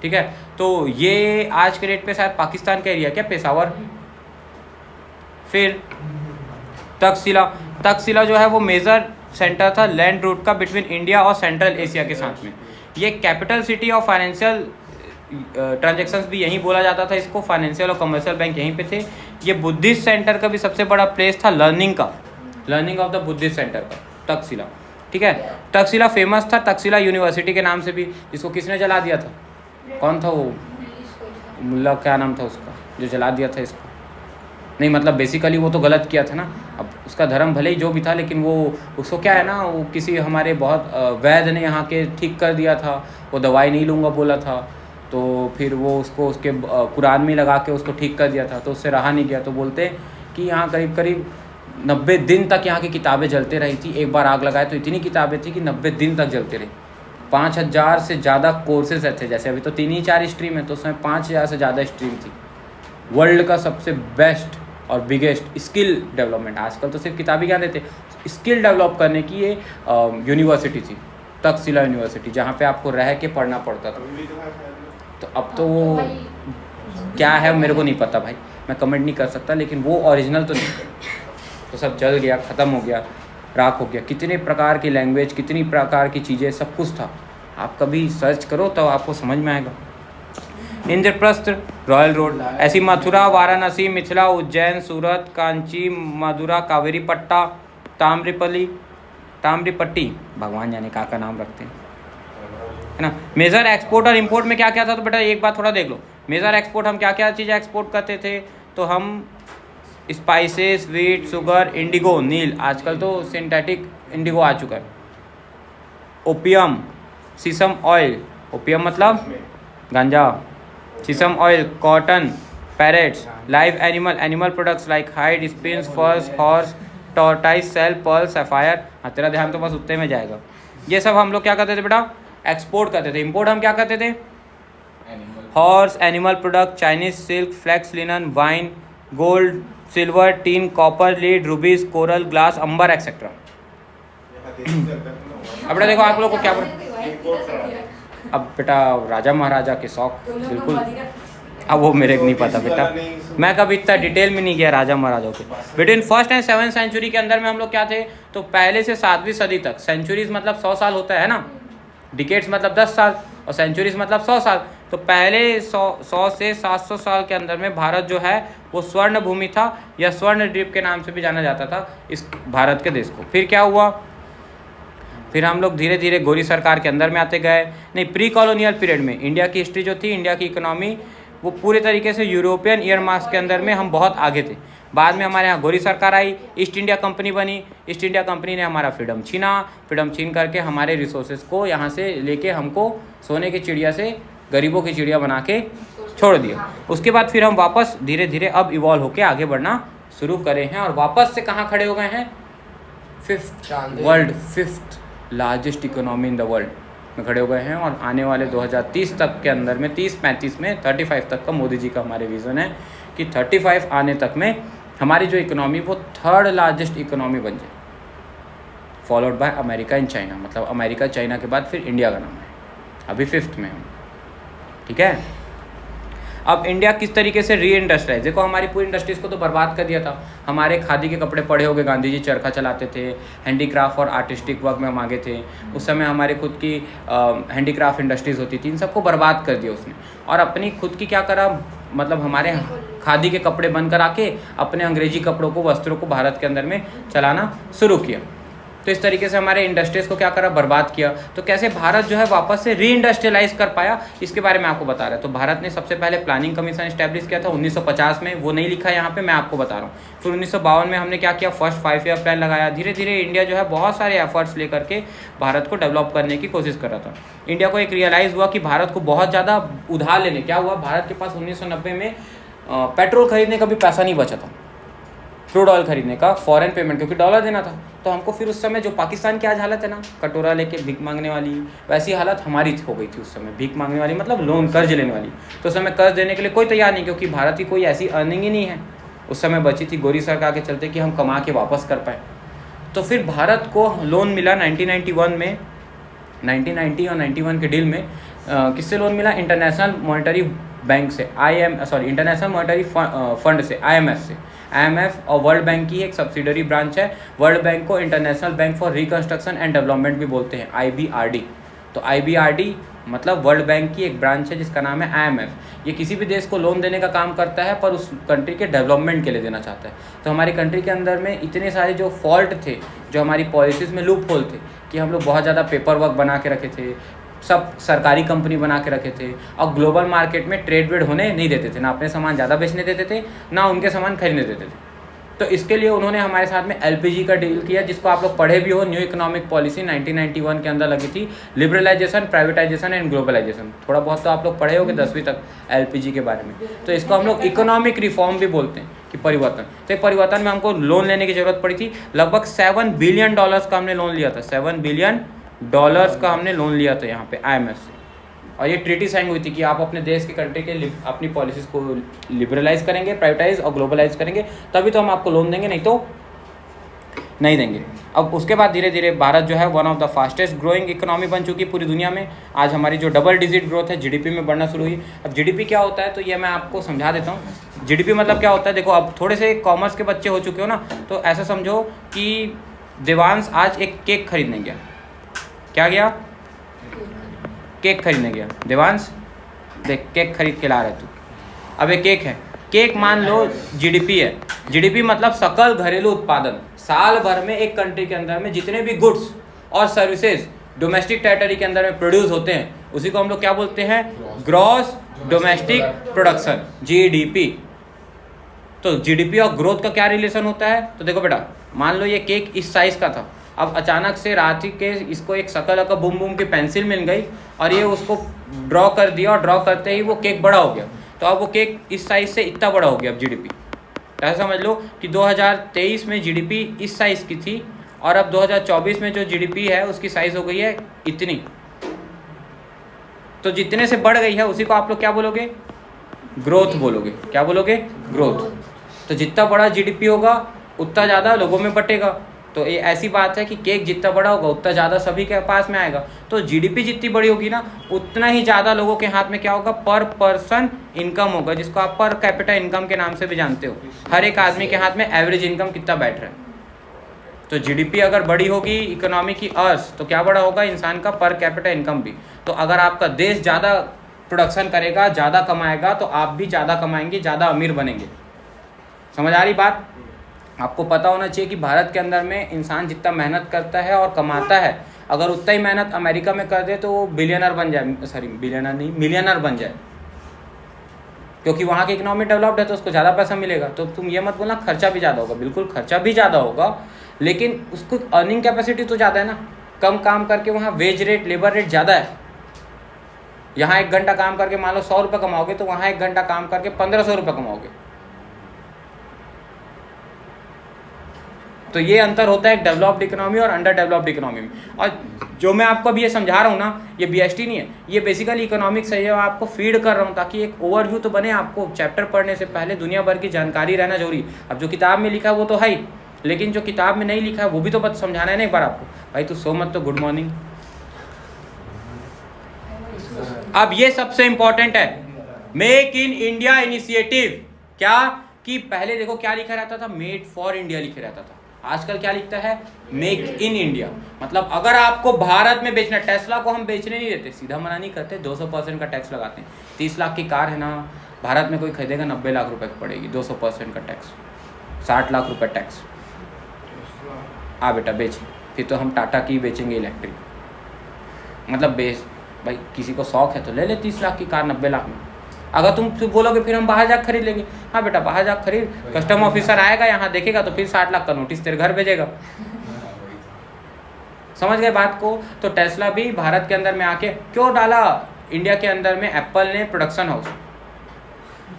ठीक है। तो ये आज के डेट पे शायद पाकिस्तान का एरिया क्या, पेशावर। फिर तक्षशिला जो है वो मेजर सेंटर था लैंड रूट का बिटवीन इंडिया और सेंट्रल एशिया के साथ में। ये capital city of financial transactions भी यहीं बोला जाता था इसको, फाइनेंशियल और कमर्शियल बैंक यहीं पे थे। ये बुद्धिस्ट सेंटर का भी सबसे बड़ा प्लेस था, learning of the Buddhist centre का, तक्षशिला, ठीक है। तक्षशिला फेमस था तक्षशिला यूनिवर्सिटी के नाम से भी, जिसको किसने जला दिया था, कौन था वो मुल्ला, क्या नाम था उसका जो जला दिया था इसको, नहीं मतलब बेसिकली वो तो गलत किया था ना। अब उसका धर्म भले ही जो भी था, लेकिन वो उसको क्या है ना, वो किसी हमारे बहुत वैद्य ने यहाँ के ठीक कर दिया था, वो दवाई नहीं लूँगा बोला था, तो फिर वो उसको उसके कुरान में लगा के उसको ठीक कर दिया था, तो उससे रहा नहीं गया। तो बोलते कि यहाँ करीब 90 दिन तक यहाँ की किताबें जलते रही थी। एक बार आग लगाए तो इतनी किताबें थी कि 90 दिन तक जलते रही। 5000 से ज़्यादा कोर्सेज थे, जैसे अभी तो 3 ही 4 स्ट्रीम है, तो उसमें 5000 से ज़्यादा स्ट्रीम थी, वर्ल्ड का सबसे बेस्ट और बिगेस्ट स्किल डेवलपमेंट, आजकल तो सिर्फ किताबी ज्ञान देते, स्किल डेवलप करने की ये यूनिवर्सिटी थी, तक्षशिला यूनिवर्सिटी, जहाँ पे आपको रह के पढ़ना पड़ता था। तो अब तो वो क्या है मेरे को नहीं पता भाई, मैं कमेंट नहीं कर सकता, लेकिन वो ओरिजिनल तो नहीं, तो सब जल गया, ख़त्म हो गया, राख हो गया। कितने प्रकार की लैंग्वेज, कितनी प्रकार की चीज़ें, सब कुछ था। आप कभी सर्च करो तो आपको समझ में आएगा। इंद्रप्रस्थ, रॉयल रोड, ऐसी मथुरा, वाराणसी, मिथिला, उज्जैन, सूरत, कांची, मदुरा, कावेरी पट्टा, ताम्रपट्टी, भगवान जाने का नाम रखते हैं, है ना। मेजर एक्सपोर्ट और इंपोर्ट में क्या क्या था, तो बेटा एक बात थोड़ा देख लो। मेजर एक्सपोर्ट हम क्या क्या चीज़ें एक्सपोर्ट करते थे, तो हम स्पाइसेस, वीट, शुगर, इंडिगो, नील, आजकल तो सिंथेटिक इंडिगो आ चुका है, ओपियम, सीसम ऑयल, ओपियम मतलब गांजा, sesame oil, cotton, parrots, live animal products like hide, skins, furs, horse, tortoise, shell, pearl, sapphire. हाँ, तेरा ध्यान तो बस उत्ते में जाएगा। ये सब हम लोग क्या करते थे बेटा, एक्सपोर्ट करते थे। इंपोर्ट हम क्या करते थे, horse, animal product, Chinese silk, flax, linen, wine, gold, silver, tin, copper, lead, rubies, coral, glass, amber etcetera. अब बेटा देखो आप लोग को क्या अब बेटा राजा महाराजा के शौक बिल्कुल, अब वो मेरे को नहीं पता बेटा, मैं कभी इतना डिटेल में नहीं गया राजा महाराजाओं के। Between first and 7th century के अंदर में हम लोग क्या थे, तो पहले से 7वीं सदी तक, सेंचुरीज मतलब 100 साल होता है ना, डिकेड्स मतलब 10 साल और सेंचुरीज मतलब 100 साल। तो पहले 100 से 700 साल के अंदर में भारत जो है वो स्वर्ण भूमि था, या स्वर्ण द्वीप के नाम से भी जाना जाता था इस भारत के देश को। फिर क्या हुआ, फिर हम लोग धीरे धीरे गौरी सरकार के अंदर में आते गए। नहीं, प्री कॉलोनियल पीरियड में इंडिया की हिस्ट्री जो थी, इंडिया की इकोनॉमी वो पूरे तरीके से यूरोपियन ईयर मार्क्स के अंदर में हम बहुत आगे थे। बाद में हमारे यहाँ गौरी सरकार आई, ईस्ट इंडिया कंपनी बनी, ईस्ट इंडिया कंपनी ने हमारा फ्रीडम छीन करके हमारे रिसोर्सेज को यहाँ से लेके हमको सोने की चिड़िया से गरीबों की चिड़िया बना के छोड़ दिया। उसके बाद फिर हम वापस धीरे धीरे अब इवॉल्व होकर आगे बढ़ना शुरू करे हैं, और वापस से कहाँ खड़े हो गए हैं, fifth largest economy in the world में खड़े हो गए हैं। और आने वाले 2030 तक के अंदर में 30-35 में 35 तक का मोदी जी का हमारे विज़न है कि 35 आने तक में हमारी जो इकोनॉमी वो 3rd लार्जेस्ट इकोनॉमी बन जाए, followed by America and China. मतलब अमेरिका चाइना के बाद फिर इंडिया का नाम है, अभी 5th में हम, ठीक है। अब इंडिया किस तरीके से री इंडस्ट्राइज, देखो हमारी पूरी इंडस्ट्रीज़ को तो बर्बाद कर दिया था। हमारे खादी के कपड़े पड़े हो गए, गांधी जी चरखा चलाते थे, हैंडीक्राफ्ट और आर्टिस्टिक वर्क में हम आगे थे। उस समय हमारे खुद की हैंडीक्राफ्ट इंडस्ट्रीज़ होती थी, इन सबको बर्बाद कर दिया उसने, और अपनी खुद की क्या करा, मतलब हमारे खादी के कपड़े बनकर आके अपने अंग्रेजी कपड़ों को, वस्त्रों को भारत के अंदर में चलाना शुरू किया। तो इस तरीके से हमारे इंडस्ट्रीज़ को क्या करा, बर्बाद किया। तो कैसे भारत जो है वापस से री इंडस्ट्रियलाइज कर पाया, इसके बारे में आपको बता रहा है। तो भारत ने सबसे पहले प्लानिंग कमीशन इस्टेब्लिश किया था 1950 में, वो नहीं लिखा यहाँ पे, मैं आपको बता रहा हूँ। फिर 1952 में हमने क्या किया, फर्स्ट 5 ईयर प्लान लगाया। धीरे धीरे इंडिया जो है बहुत सारे एफर्ट्स लेकर के भारत को डेवलप करने की कोशिश कर रहा था। इंडिया को एक रियलाइज़ हुआ कि भारत को बहुत ज़्यादा उधार लेने, क्या हुआ, भारत के पास 1990 में पेट्रोल खरीदने का भी पैसा नहीं बचा था, क्रूड ऑयल खरीदने का, फॉरेन पेमेंट, क्योंकि डॉलर देना था। तो हमको फिर उस समय जो पाकिस्तान की आज हालत है ना, कटोरा लेके भीख मांगने वाली, वैसी हालत हमारी हो गई थी उस समय। भीख मांगने वाली मतलब लोन, कर्ज लेने वाली। तो उस समय कर्ज देने के लिए कोई तैयार नहीं, क्योंकि भारत की कोई ऐसी अर्निंग ही नहीं है उस समय बची थी गौरी सरकार के चलते कि हम कमा के वापस कर पाए। तो फिर भारत को लोन मिला 1991 में, 1990 और 91 के डील में किससे लोन मिला, इंटरनेशनल मॉनेटरी बैंक से, इंटरनेशनल मॉनेटरी फंड से, IMF से। IMF और वर्ल्ड बैंक की एक सब्सिडरी ब्रांच है। वर्ल्ड बैंक को international bank for reconstruction and development भी बोलते हैं, IBRD। तो IBRD मतलब वर्ल्ड बैंक की एक ब्रांच है जिसका नाम है IMF। ये किसी भी देश को लोन देने का काम करता है, पर उस कंट्री के डेवलपमेंट के लिए देना चाहता है। तो हमारी कंट्री के अंदर में इतने सारे जो फॉल्ट थे, जो हमारी पॉलिसीज़ में लूप होल थे, कि हम लोग बहुत ज़्यादा पेपर वर्क बना के रखे थे, सब सरकारी कंपनी बना के रखे थे, और ग्लोबल मार्केट में ट्रेड वेड होने नहीं देते थे, ना अपने सामान ज़्यादा बेचने देते थे, ना उनके सामान खरीदने देते थे। तो इसके लिए उन्होंने हमारे साथ में LPG का डील किया, जिसको आप लोग पढ़े भी हो, न्यू इकोनॉमिक पॉलिसी 1991 के अंदर लगी थी, लिबरलाइजेशन, प्राइवेटाइजेशन एंड ग्लोबलाइजेशन। थोड़ा बहुत तो आप लोग पढ़े होगे 10वीं तक LPG के बारे में। तो इसको हम लोग इकोनॉमिक रिफॉर्म भी बोलते हैं, कि परिवर्तन। तो परिवर्तन में हमको लोन लेने की ज़रूरत पड़ी थी। लगभग $7 बिलियन का हमने लोन लिया था, $7 बिलियन का हमने लोन लिया था यहाँ पे IMF से। और ये ट्रीटी साइन हुई थी कि आप अपने देश की कंट्री के अपनी पॉलिसीज़ को लिबरलाइज करेंगे, प्राइवेटाइज और ग्लोबलाइज करेंगे, तभी तो हम आपको लोन देंगे, नहीं तो नहीं देंगे। अब उसके बाद धीरे धीरे भारत जो है one of the fastest growing economy बन चुकी है पूरी दुनिया में। आज हमारी जो डबल डिजिट ग्रोथ है जीडीपी में बढ़ना शुरू हुई। अब जीडीपी क्या होता है तो ये मैं आपको समझा देता हूँ। जीडीपी मतलब क्या होता है, देखो अब थोड़े से कॉमर्स के बच्चे हो चुके हो ना, तो ऐसा समझो कि देवांश आज एक केक खरीदने गया। क्या गया? केक खरीदने गया। देवांश देख केक खरीद के ला रहे तू। अब एक केक है, केक मान लो जीडीपी है। जीडीपी मतलब सकल घरेलू उत्पादन। साल भर में एक कंट्री के अंदर में जितने भी गुड्स और सर्विसेज डोमेस्टिक टेरिटरी के अंदर में प्रोड्यूस होते हैं, उसी को हम लोग क्या बोलते हैं? Gross domestic production, GDP. तो जीडीपी और ग्रोथ का क्या रिलेशन होता है? तो देखो बेटा, मान लो ये केक इस साइज का था, अब अचानक से रांची के इसको एक शकल का बूम बूम की पेंसिल मिल गई और ये उसको ड्रॉ कर दिया, और ड्रॉ करते ही वो केक बड़ा हो गया। तो अब वो केक इस साइज से इतना बड़ा हो गया। अब जीडीपी ऐसा समझ लो कि 2023 में जीडीपी इस साइज़ की थी, और अब 2024 में जो जीडीपी है उसकी साइज़ हो गई है इतनी। तो जितने से बढ़ गई है उसी को आप लोग क्या बोलोगे? ग्रोथ बोलोगे। क्या बोलोगे? ग्रोथ। तो जितना बड़ा जीडीपी होगा उतना ज़्यादा लोगों में बटेगा। तो ये ऐसी बात है कि केक जितना बड़ा होगा उतना ज़्यादा सभी के पास में आएगा। तो जीडीपी जितनी बड़ी होगी ना, उतना ही ज़्यादा लोगों के हाथ में क्या होगा? पर पर्सन इनकम होगा, जिसको आप पर कैपिटा इनकम के नाम से भी जानते हो। हर एक आदमी के हाथ में एवरेज इनकम कितना बैठ रहा है। तो जीडीपी अगर बड़ी होगी इकोनॉमी की अर्थ, तो क्या बड़ा होगा? इंसान का पर कैपिटा इनकम भी। तो अगर आपका देश ज़्यादा प्रोडक्शन करेगा, ज़्यादा कमाएगा, तो आप भी ज़्यादा कमाएंगे, ज़्यादा अमीर बनेंगे। समझ आ रही बात? आपको पता होना चाहिए कि भारत के अंदर में इंसान जितना मेहनत करता है और कमाता है, अगर उतना ही मेहनत अमेरिका में कर दे तो वो बिलियनर बन जाए, सॉरी बिलियनर नहीं, मिलियनर बन जाए, क्योंकि वहाँ की इकोनॉमी डेवलप्ड है तो उसको ज़्यादा पैसा मिलेगा। तो तुम ये मत बोलना खर्चा भी ज़्यादा होगा, बिल्कुल खर्चा भी ज़्यादा होगा, लेकिन उसको अर्निंग कैपेसिटी तो ज़्यादा है ना। कम काम करके वहाँ वेज रेट, लेबर रेट ज़्यादा है। यहाँ 1 घंटा काम करके मान लो 100 रुपये कमाओगे, तो वहाँ 1 घंटा काम करके 1500 रुपये कमाओगे। तो ये अंतर होता है एक डेवलप्ड इकोनॉमी और अंडर डेवलप्ड इकोनॉमी में। और जो मैं आपको अभी ये समझा रहा हूँ ना, ये बीएसटी नहीं है, ये बेसिकली इकोनॉमिक्स है। ये मैं आपको फीड कर रहा हूँ ताकि एक ओवरव्यू तो बने। आपको चैप्टर पढ़ने से पहले दुनिया भर की जानकारी रहना जरूरी। अब जो किताब में लिखा है वो तो है ही, लेकिन जो किताब में नहीं लिखा है वो भी तो समझाना है ना एक बार आपको। भाई तू सो मत, तो गुड मॉर्निंग। अब ये सबसे इंपॉर्टेंट है, मेक इन इंडिया इनिशिएटिव। क्या कि पहले देखो क्या लिखा रहता था? मेड फॉर इंडिया लिखा रहता था। आजकल क्या लिखता है? Make in India. मतलब अगर आपको भारत में बेचना, टेस्ला को हम बेचने नहीं देते, सीधा मना नहीं करते, 200% का टैक्स लगाते हैं। 30 लाख की कार है ना, भारत में कोई खरीदेगा 90 लाख रुपए की पड़ेगी, 200% का टैक्स, 60 लाख रुपए टैक्स। आ बेटा बेच, फिर तो हम टाटा की बेचेंगे इलेक्ट्रिक। मतलब बेच भाई, किसी को शौक है तो ले ले 30 लाख की कार 90 लाख में। अगर तुम बोलोगे फिर हम बाहर जाकर खरीद लेंगे, हाँ बेटा बाहर जाकर खरीद, कस्टम ऑफिसर आएगा यहाँ देखेगा तो फिर 60 लाख का नोटिस तेरे घर भेजेगा। समझ गए बात को? तो टेस्ला भी भारत के अंदर में आके क्यों डाला? इंडिया के अंदर में एप्पल ने प्रोडक्शन हाउस,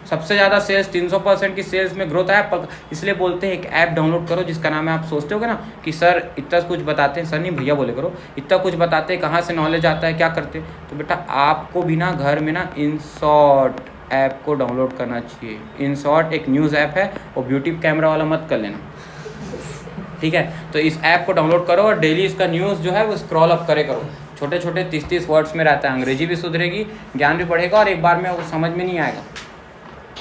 सबसे ज़्यादा सेल्स, 300% की सेल्स में ग्रोथ है एप्पल। इसलिए बोलते हैं एक ऐप डाउनलोड करो जिसका नाम है, आप सोचते होगे ना कि सर इतना कुछ बताते हैं, सर नहीं भैया बोले करो, इतना कुछ बताते हैं, कहाँ से नॉलेज आता है, क्या करते हैं। तो बेटा आपको भी ना घर में ना InShot ऐप को डाउनलोड करना चाहिए। InShot एक न्यूज़ ऐप है, वो ब्यूटी कैमरा वाला मत कर लेना, ठीक है? तो इस ऐप को डाउनलोड करो और डेली इसका न्यूज़ जो है वो स्क्रॉल अप करे करो। छोटे छोटे 30-30 वर्ड्स में रहता है, अंग्रेजी भी सुधरेगी, ज्ञान भी बढ़ेगा, और एक बार में वो समझ में नहीं आएगा।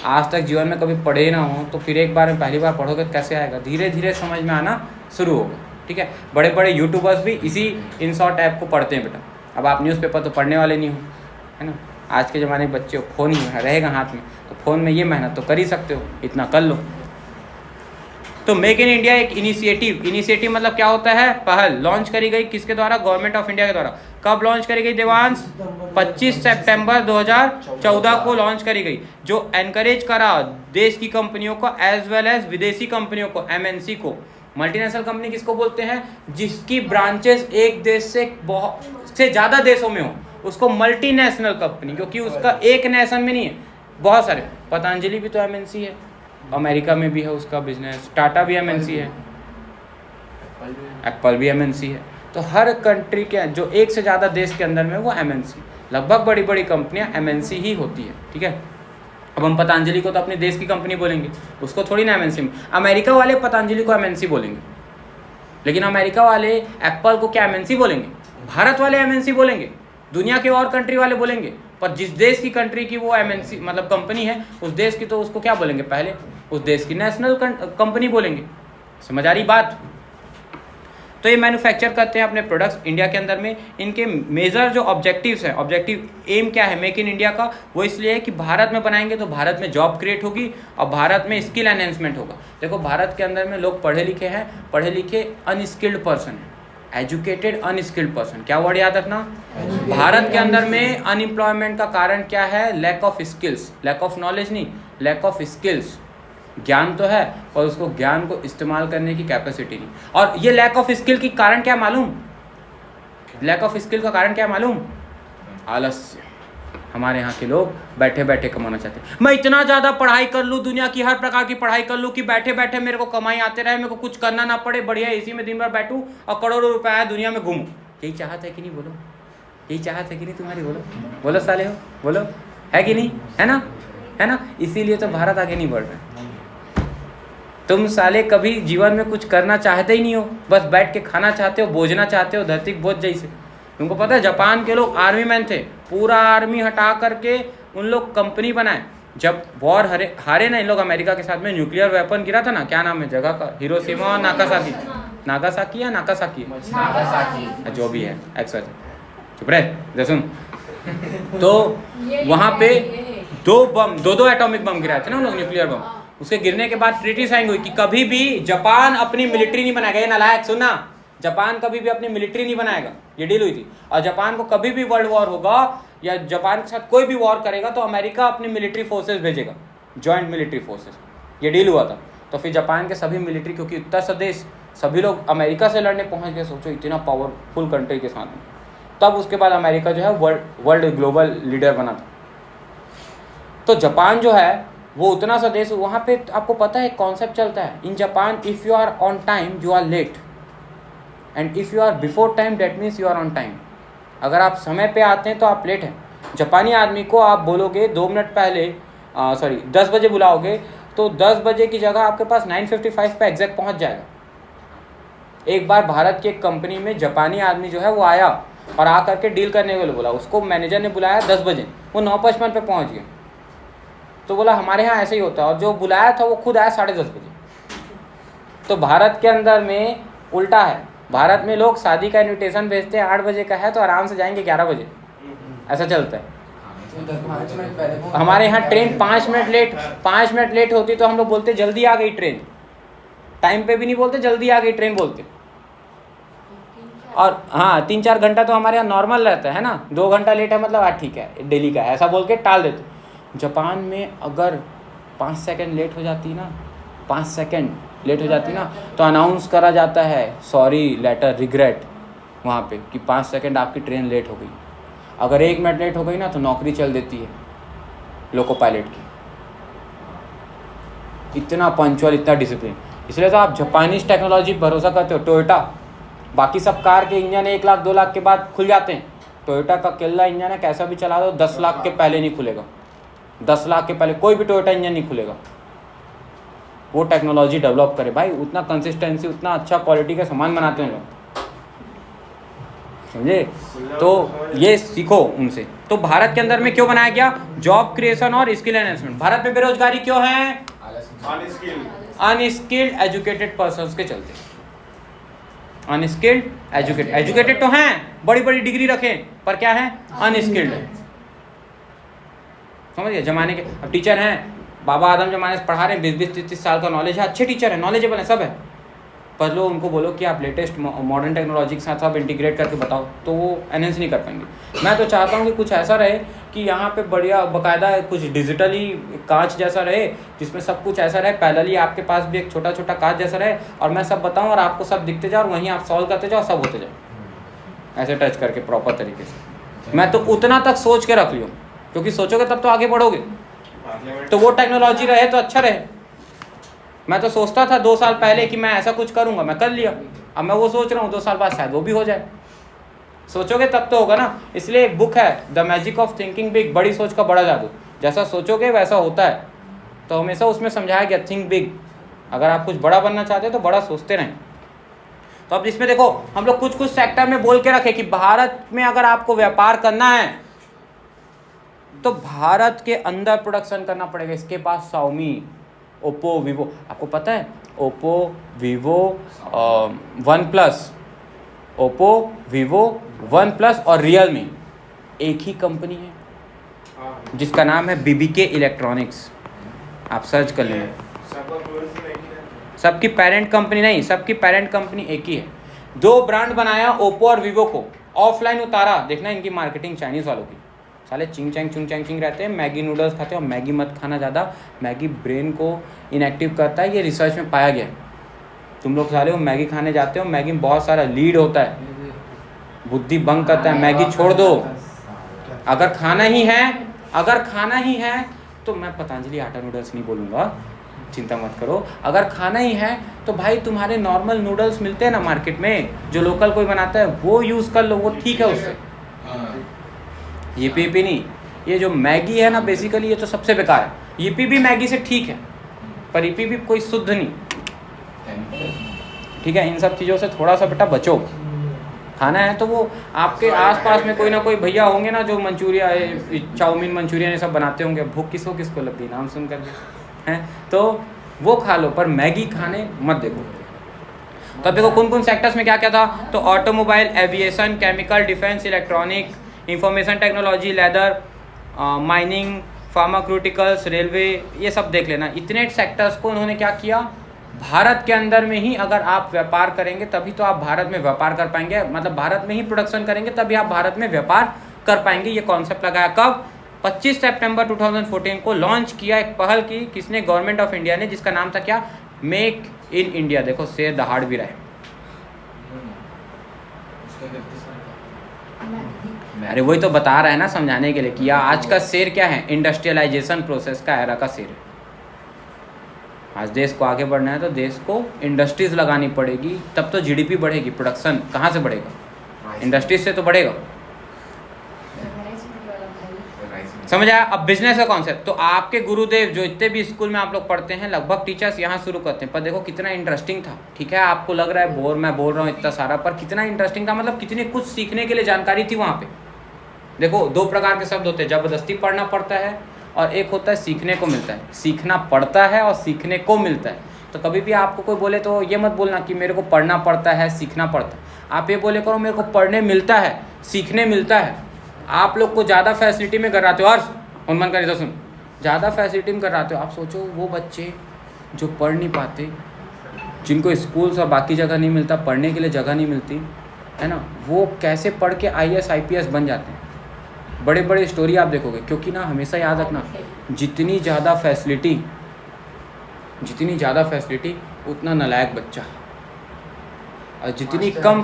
आज तक जीवन में कभी पढ़े ना हो तो फिर एक बार में पहली बार पढ़ोगे तो कैसे आएगा? धीरे धीरे समझ में आना शुरू होगा, ठीक है? बड़े बड़े यूट्यूबर्स भी इसी InShot ऐप को पढ़ते हैं बेटा। अब आप न्यूज़पेपर तो पढ़ने वाले नहीं हो, है ना? आज के ज़माने के बच्चे फ़ोन ही रहेगा हाथ में, तो फ़ोन में ये मेहनत तो कर ही सकते हो, इतना कर लो। तो मेक इन इंडिया एक इनिशिएटिव मतलब क्या होता है? पहल लॉन्च करी गई किसके द्वारा? गवर्नमेंट ऑफ इंडिया के द्वारा। कब लॉन्च करी गई देवांश? 25 सितंबर 2014 को लॉन्च करी गई, जो एनकरेज करा देश की कंपनियों को एज वेल एज विदेशी कंपनियों को, MNC को। मल्टीनेशनल कंपनी किसको बोलते हैं? जिसकी ब्रांचेस एक देश से ज़्यादा देशों में हो, उसको मल्टीनेशनल कंपनी, क्योंकि उसका एक नेशन में नहीं है, बहुत सारे। पतंजलि भी तो MNC है, अमेरिका में भी है उसका बिजनेस, टाटा भी MNC है, एप्पल भी MNC है। तो हर कंट्री के जो एक से ज़्यादा देश के अंदर में वो MNC। लगभग बड़ी बड़ी कंपनियां एमएनसी ही होती है, ठीक है। अब हम पतंजलि को तो अपने देश की कंपनी बोलेंगे, उसको थोड़ी ना एमएनसी। अमेरिका वाले पतंजलि को एमएनसी बोलेंगे, लेकिन अमेरिका वाले एप्पल को क्या एमएनसी बोलेंगे? भारत वाले एमएनसी बोलेंगे, दुनिया के और कंट्री वाले बोलेंगे, पर जिस देश की कंट्री की वो एमएनसी मतलब कंपनी है, उस देश की तो उसको क्या बोलेंगे? पहले उस देश की नेशनल कंपनी बोलेंगे। समझ आ रही बात? तो ये मैन्युफैक्चर करते हैं अपने प्रोडक्ट्स इंडिया के अंदर में। इनके मेजर जो ऑब्जेक्टिव्स हैं, ऑब्जेक्टिव एम क्या है मेक इन इंडिया का, वो इसलिए है कि भारत में बनाएंगे तो भारत में जॉब क्रिएट होगी और भारत में स्किल एनहेंसमेंट होगा। देखो भारत के अंदर में लोग पढ़े लिखे हैं, पढ़े लिखे अनस्किल्ड पर्सन है, एजुकेटेड अनस्किल्ड पर्सन। क्या वर्ड याद रखना? भारत के अंदर में अनएम्प्लॉयमेंट का कारण क्या है? Lack of skills, lack of knowledge नहीं, लैक ऑफ स्किल्स। ज्ञान तो है और उसको ज्ञान को इस्तेमाल करने की कैपेसिटी नहीं। और ये लैक ऑफ स्किल की कारण क्या मालूम? लैक ऑफ स्किल का कारण क्या मालूम? आलस्य। हमारे यहाँ के लोग बैठे बैठे कमाना चाहते हैं। मैं इतना ज़्यादा पढ़ाई कर लूँ, दुनिया की हर प्रकार की पढ़ाई कर लूँ कि बैठे बैठे मेरे को कमाई आते रहे, मेरे को कुछ करना ना पड़े, बढ़िया इसी में दिन भर बैठूँ और करोड़ों रुपए दुनिया में घूमूँ। यही चाहत है कि नहीं? बोलो, यही चाहत है कि नहीं तुम्हारी? बोलो बोलो साले हो, बोलो, है कि नहीं? है ना, है ना? इसीलिए तो भारत आगे नहीं बढ़ रहा है। तुम साले कभी जीवन में कुछ करना चाहते ही नहीं हो, बस बैठ के खाना चाहते हो, बोझना चाहते हो, धरती के बोझ जैसे। तुमको पता है जापान के लोग आर्मी मैन थे, पूरा आर्मी हटा करके उन लोग कंपनी बनाए। जब वॉर हारे ना इन लोग अमेरिका के साथ में, न्यूक्लियर वेपन गिरा था ना, क्या नाम है जगह का? हिरोशिमा और नागासाकी। नागासाकी या नागासाकी? जो भी है, एक्सर चुप रहे सुन। तो वहाँ पे दो एटॉमिक बम गिराए थे ना लोग, न्यूक्लियर बम। उसके गिरने के बाद ट्रीटी साइन हुई कि कभी भी जापान अपनी मिलिट्री नहीं बनाएगा। ये नालायक सुनना, जापान कभी भी अपनी मिलिट्री नहीं बनाएगा, ये डील हुई थी। और जापान को कभी भी वर्ल्ड वॉर होगा या जापान के साथ कोई भी वॉर करेगा तो अमेरिका अपनी मिलिट्री फोर्सेस भेजेगा, जॉइंट मिलिट्री फोर्सेस। ये डील हुआ था। तो फिर जापान के सभी मिलिट्री, क्योंकि इतना सा देश, सभी लोग अमेरिका से लड़ने पहुँच गए। सोचो इतना पावरफुल कंट्री के साथ में। तब उसके बाद अमेरिका जो है वर्ल्ड ग्लोबल लीडर बना था। तो जापान जो है वो उतना सा देश, वहाँ पे आपको पता है कॉन्सेप्ट चलता है in Japan, if you are on time you are late and if you are before time that means you are on time. अगर आप समय पे आते हैं तो आप लेट हैं। जापानी आदमी को आप बोलोगे 2 मिनट पहले 10 बजे बुलाओगे तो 10 बजे की जगह आपके पास 9:55 पे एग्जैक्ट पहुँच जाएगा। एक बार भारत की एक कंपनी में जापानी आदमी जो है वो आया और आ करके डील करने के लिए बोला, उसको मैनेजर ने बुलाया 10 बजे, वो 9:55 पे पहुँच गया। तो बोला हमारे यहाँ ऐसे ही होता है, और जो बुलाया था वो खुद आया 10:30 बजे। तो भारत के अंदर में उल्टा है। भारत में लोग शादी का इनविटेशन भेजते हैं 8 बजे का है तो आराम से जाएंगे 11 बजे, ऐसा चलता है। हमारे यहाँ ट्रेन 5 मिनट लेट होती तो हम लोग बोलते जल्दी आ गई ट्रेन, टाइम पे भी नहीं बोलते, जल्दी आ गई ट्रेन बोलते। और हाँ 3-4 घंटा तो हमारे यहाँ नॉर्मल रहता है ना, 2 घंटा लेट है मतलब ठीक है डेली का है, ऐसा बोल के टाल देते। जापान में अगर 5 सेकंड लेट हो जाती ना, 5 सेकंड लेट हो जाती ना तो अनाउंस करा जाता है सॉरी लेटर रिग्रेट वहाँ पे कि 5 सेकंड आपकी ट्रेन लेट हो गई। अगर 1 मिनट लेट हो गई ना तो नौकरी चल देती है लोको पायलट की। इतना पंचुअल, इतना डिसिप्लिन। इसलिए तो आप जापानीज टेक्नोलॉजी भरोसा करते हो। टोयोटा, बाकी सब कार के इंजन 1 लाख 2 लाख के बाद खुल जाते हैं, टोयोटा का अकेला इंजन है, कैसा भी चला दो 10 लाख के पहले नहीं खुलेगा। 10 लाख के पहले कोई भी टोयोटा इंजन नहीं खुलेगा। वो टेक्नोलॉजी डेवलप करे भाई, उतना कंसिस्टेंसी, उतना अच्छा क्वालिटी का सामान बनाते हैं लोग, समझे? तो ये सीखो उनसे। तो भारत के अंदर में क्यों बनाया गया? जॉब क्रिएशन और स्किल एनहेंसमेंट। भारत में बेरोजगारी क्यों है? अनस्किल्ड एजुकेटेड पर्सन्स के चलते। अनस्किल्ड एजुकेटेड तो हैं, बड़ी बड़ी डिग्री रखें, पर क्या है? अनस्किल्ड है। समझ गए? जमाने के अब टीचर हैं, बाबा आदम जमाने से पढ़ा रहे हैं, 20-30 साल का नॉलेज है, अच्छे टीचर हैं, नॉलेजेबल है, सब है, पर लोग उनको बोलो कि आप लेटेस्ट मॉडर्न टेक्नोलॉजी के साथ सब इंटीग्रेट करके बताओ तो वो एनहेंस नहीं कर पाएंगे। मैं तो चाहता हूँ कि कुछ ऐसा रहे कि यहाँ पे बढ़िया बाकायदा कुछ डिजिटली कांच जैसा रहे, जिसमें सब कुछ ऐसा रहे, पैरेलली आपके पास भी एक छोटा छोटा कांच जैसा रहे और मैं सब बताऊँ और आपको सब दिखते जाओ और वहीं आप सॉल्व करते जाओ, सब होते जाओ ऐसे टच करके प्रॉपर तरीके से। मैं तो उतना तक सोच के रख लियो, क्योंकि सोचोगे तब तो आगे बढ़ोगे। तो वो टेक्नोलॉजी रहे तो अच्छा रहे। मैं तो सोचता था 2 साल पहले कि मैं ऐसा कुछ करूंगा, मैं कर लिया। अब मैं वो सोच रहा हूँ 2 साल बाद शायद वो भी हो जाए। सोचोगे तब तो होगा ना। इसलिए एक बुक है the magic of thinking big, बड़ी सोच का बड़ा जादू। जैसा सोचोगे वैसा होता है। तो हमेशा उसमें समझाया गया थिंक बिग। अगर आप कुछ बड़ा बनना चाहते हो तो बड़ा सोचते रहें। तो अब इसमें देखो हम लोग कुछ कुछ सेक्टर में बोल के रखे कि भारत में अगर आपको व्यापार करना है तो भारत के अंदर प्रोडक्शन करना पड़ेगा। इसके पास शाओमी, ओप्पो, वीवो, आपको पता है Oppo, Vivo, one plus, Oppo, Vivo, one plus और रियलमी एक ही कंपनी है जिसका नाम है बीबीके इलेक्ट्रॉनिक्स। आप सर्च कर लेंगे। सबकी पेरेंट कंपनी नहीं, सबकी पेरेंट कंपनी एक ही है। दो ब्रांड बनाया ओप्पो और वीवो को, ऑफलाइन उतारा। देखना इनकी मार्केटिंग चाइनीज़ वालों की, साले चिंग चैंग रहते हैं, मैगी नूडल्स खाते हैं। और मैगी मत खाना ज़्यादा, मैगी ब्रेन को इनएक्टिव करता है, ये रिसर्च में पाया गया है। तुम लोग साले हो मैगी खाने जाते हो, मैगी में बहुत सारा लीड होता है, बुद्धि भंग करता है। मैगी छोड़ दो। अगर खाना ही है तो मैं पतंजलि आटा नूडल्स नहीं बोलूँगा, चिंता मत करो। अगर खाना ही है तो भाई तुम्हारे नॉर्मल नूडल्स मिलते हैं ना मार्केट में, जो लोकल कोई बनाता है वो यूज़ कर लो, वो ठीक है उससे। यीपी नहीं, ये जो मैगी है ना बेसिकली ये तो सबसे बेकार है। यीपी भी मैगी से ठीक है पर यीपी भी कोई शुद्ध नहीं, ठीक है। इन सब चीज़ों से थोड़ा सा बेटा बचो। खाना है तो वो आपके आसपास में कोई ना कोई भैया होंगे ना जो मंचूरिया, चाउमीन, मंचूरियन ये सब बनाते होंगे। भूख किसको लगती है नाम सुन करके, हैं तो वो खा लो, पर मैगी खाने मत देखो। तो अब देखो कौन कौन सेक्टर्स में क्या क्या था। तो automobile, aviation, chemical, defence, electronic, information technology, leather, mining, pharmaceuticals, railway, ये सब देख लेना। इतने सेक्टर्स को उन्होंने क्या किया, भारत के अंदर में ही अगर आप व्यापार करेंगे तभी तो आप भारत में व्यापार कर पाएंगे, मतलब भारत में ही प्रोडक्शन करेंगे तभी आप भारत में व्यापार कर पाएंगे। ये कॉन्सेप्ट लगाया कब, 25 सितंबर 2014 को लॉन्च किया। एक पहल की किसने, गवर्नमेंट ऑफ इंडिया ने, जिसका नाम था क्या, मेक इन इंडिया। देखो शेर दहाड़ भी रहे। अरे वही तो बता रहा है ना समझाने के लिए कि आज का शेर क्या है, इंडस्ट्रियलाइजेशन प्रोसेस का एरा का शेर। आज देश को आगे बढ़ना है तो देश को इंडस्ट्रीज लगानी पड़ेगी, तब तो जीडीपी बढ़ेगी। प्रोडक्शन कहाँ से बढ़ेगा, इंडस्ट्रीज से तो बढ़ेगा। समझ आया। अब बिजनेस का कॉन्सेप्ट, तो आपके गुरुदेव जो इतने भी स्कूल में आप लोग पढ़ते हैं लगभग टीचर्स यहाँ शुरू करते हैं। पर देखो कितना इंटरेस्टिंग था, ठीक है। आपको लग रहा है बोर, मैं बोल रहा हूँ इतना सारा, पर कितना इंटरेस्टिंग था, मतलब कितनी कुछ सीखने के लिए जानकारी थी वहाँ पे। देखो दो प्रकार के शब्द होते हैं, जबरदस्ती पढ़ना पड़ता है और एक होता है सीखने को मिलता है। सीखना पड़ता है और सीखने को मिलता है। तो कभी भी आपको कोई बोले तो ये मत बोलना कि मेरे को पढ़ना पड़ता है सीखना पड़ता है। आप ये बोले करो मेरे को पढ़ने मिलता है सीखने मिलता है। आप लोग को ज़्यादा फैसिलिटी में कराते हो, और उन्मन करी तो सुन, ज़्यादा फैसिलिटी में कराते हो। आप सोचो वो बच्चे जो पढ़ नहीं पाते, जिनको स्कूल्स और बाकी जगह नहीं मिलता, पढ़ने के लिए जगह नहीं मिलती है ना, वो कैसे पढ़ के IAS IPS बन जाते हैं। बड़े बड़े स्टोरी आप देखोगे, क्योंकि ना हमेशा याद रखना, जितनी ज़्यादा फैसिलिटी उतना नालायक बच्चा, और जितनी कम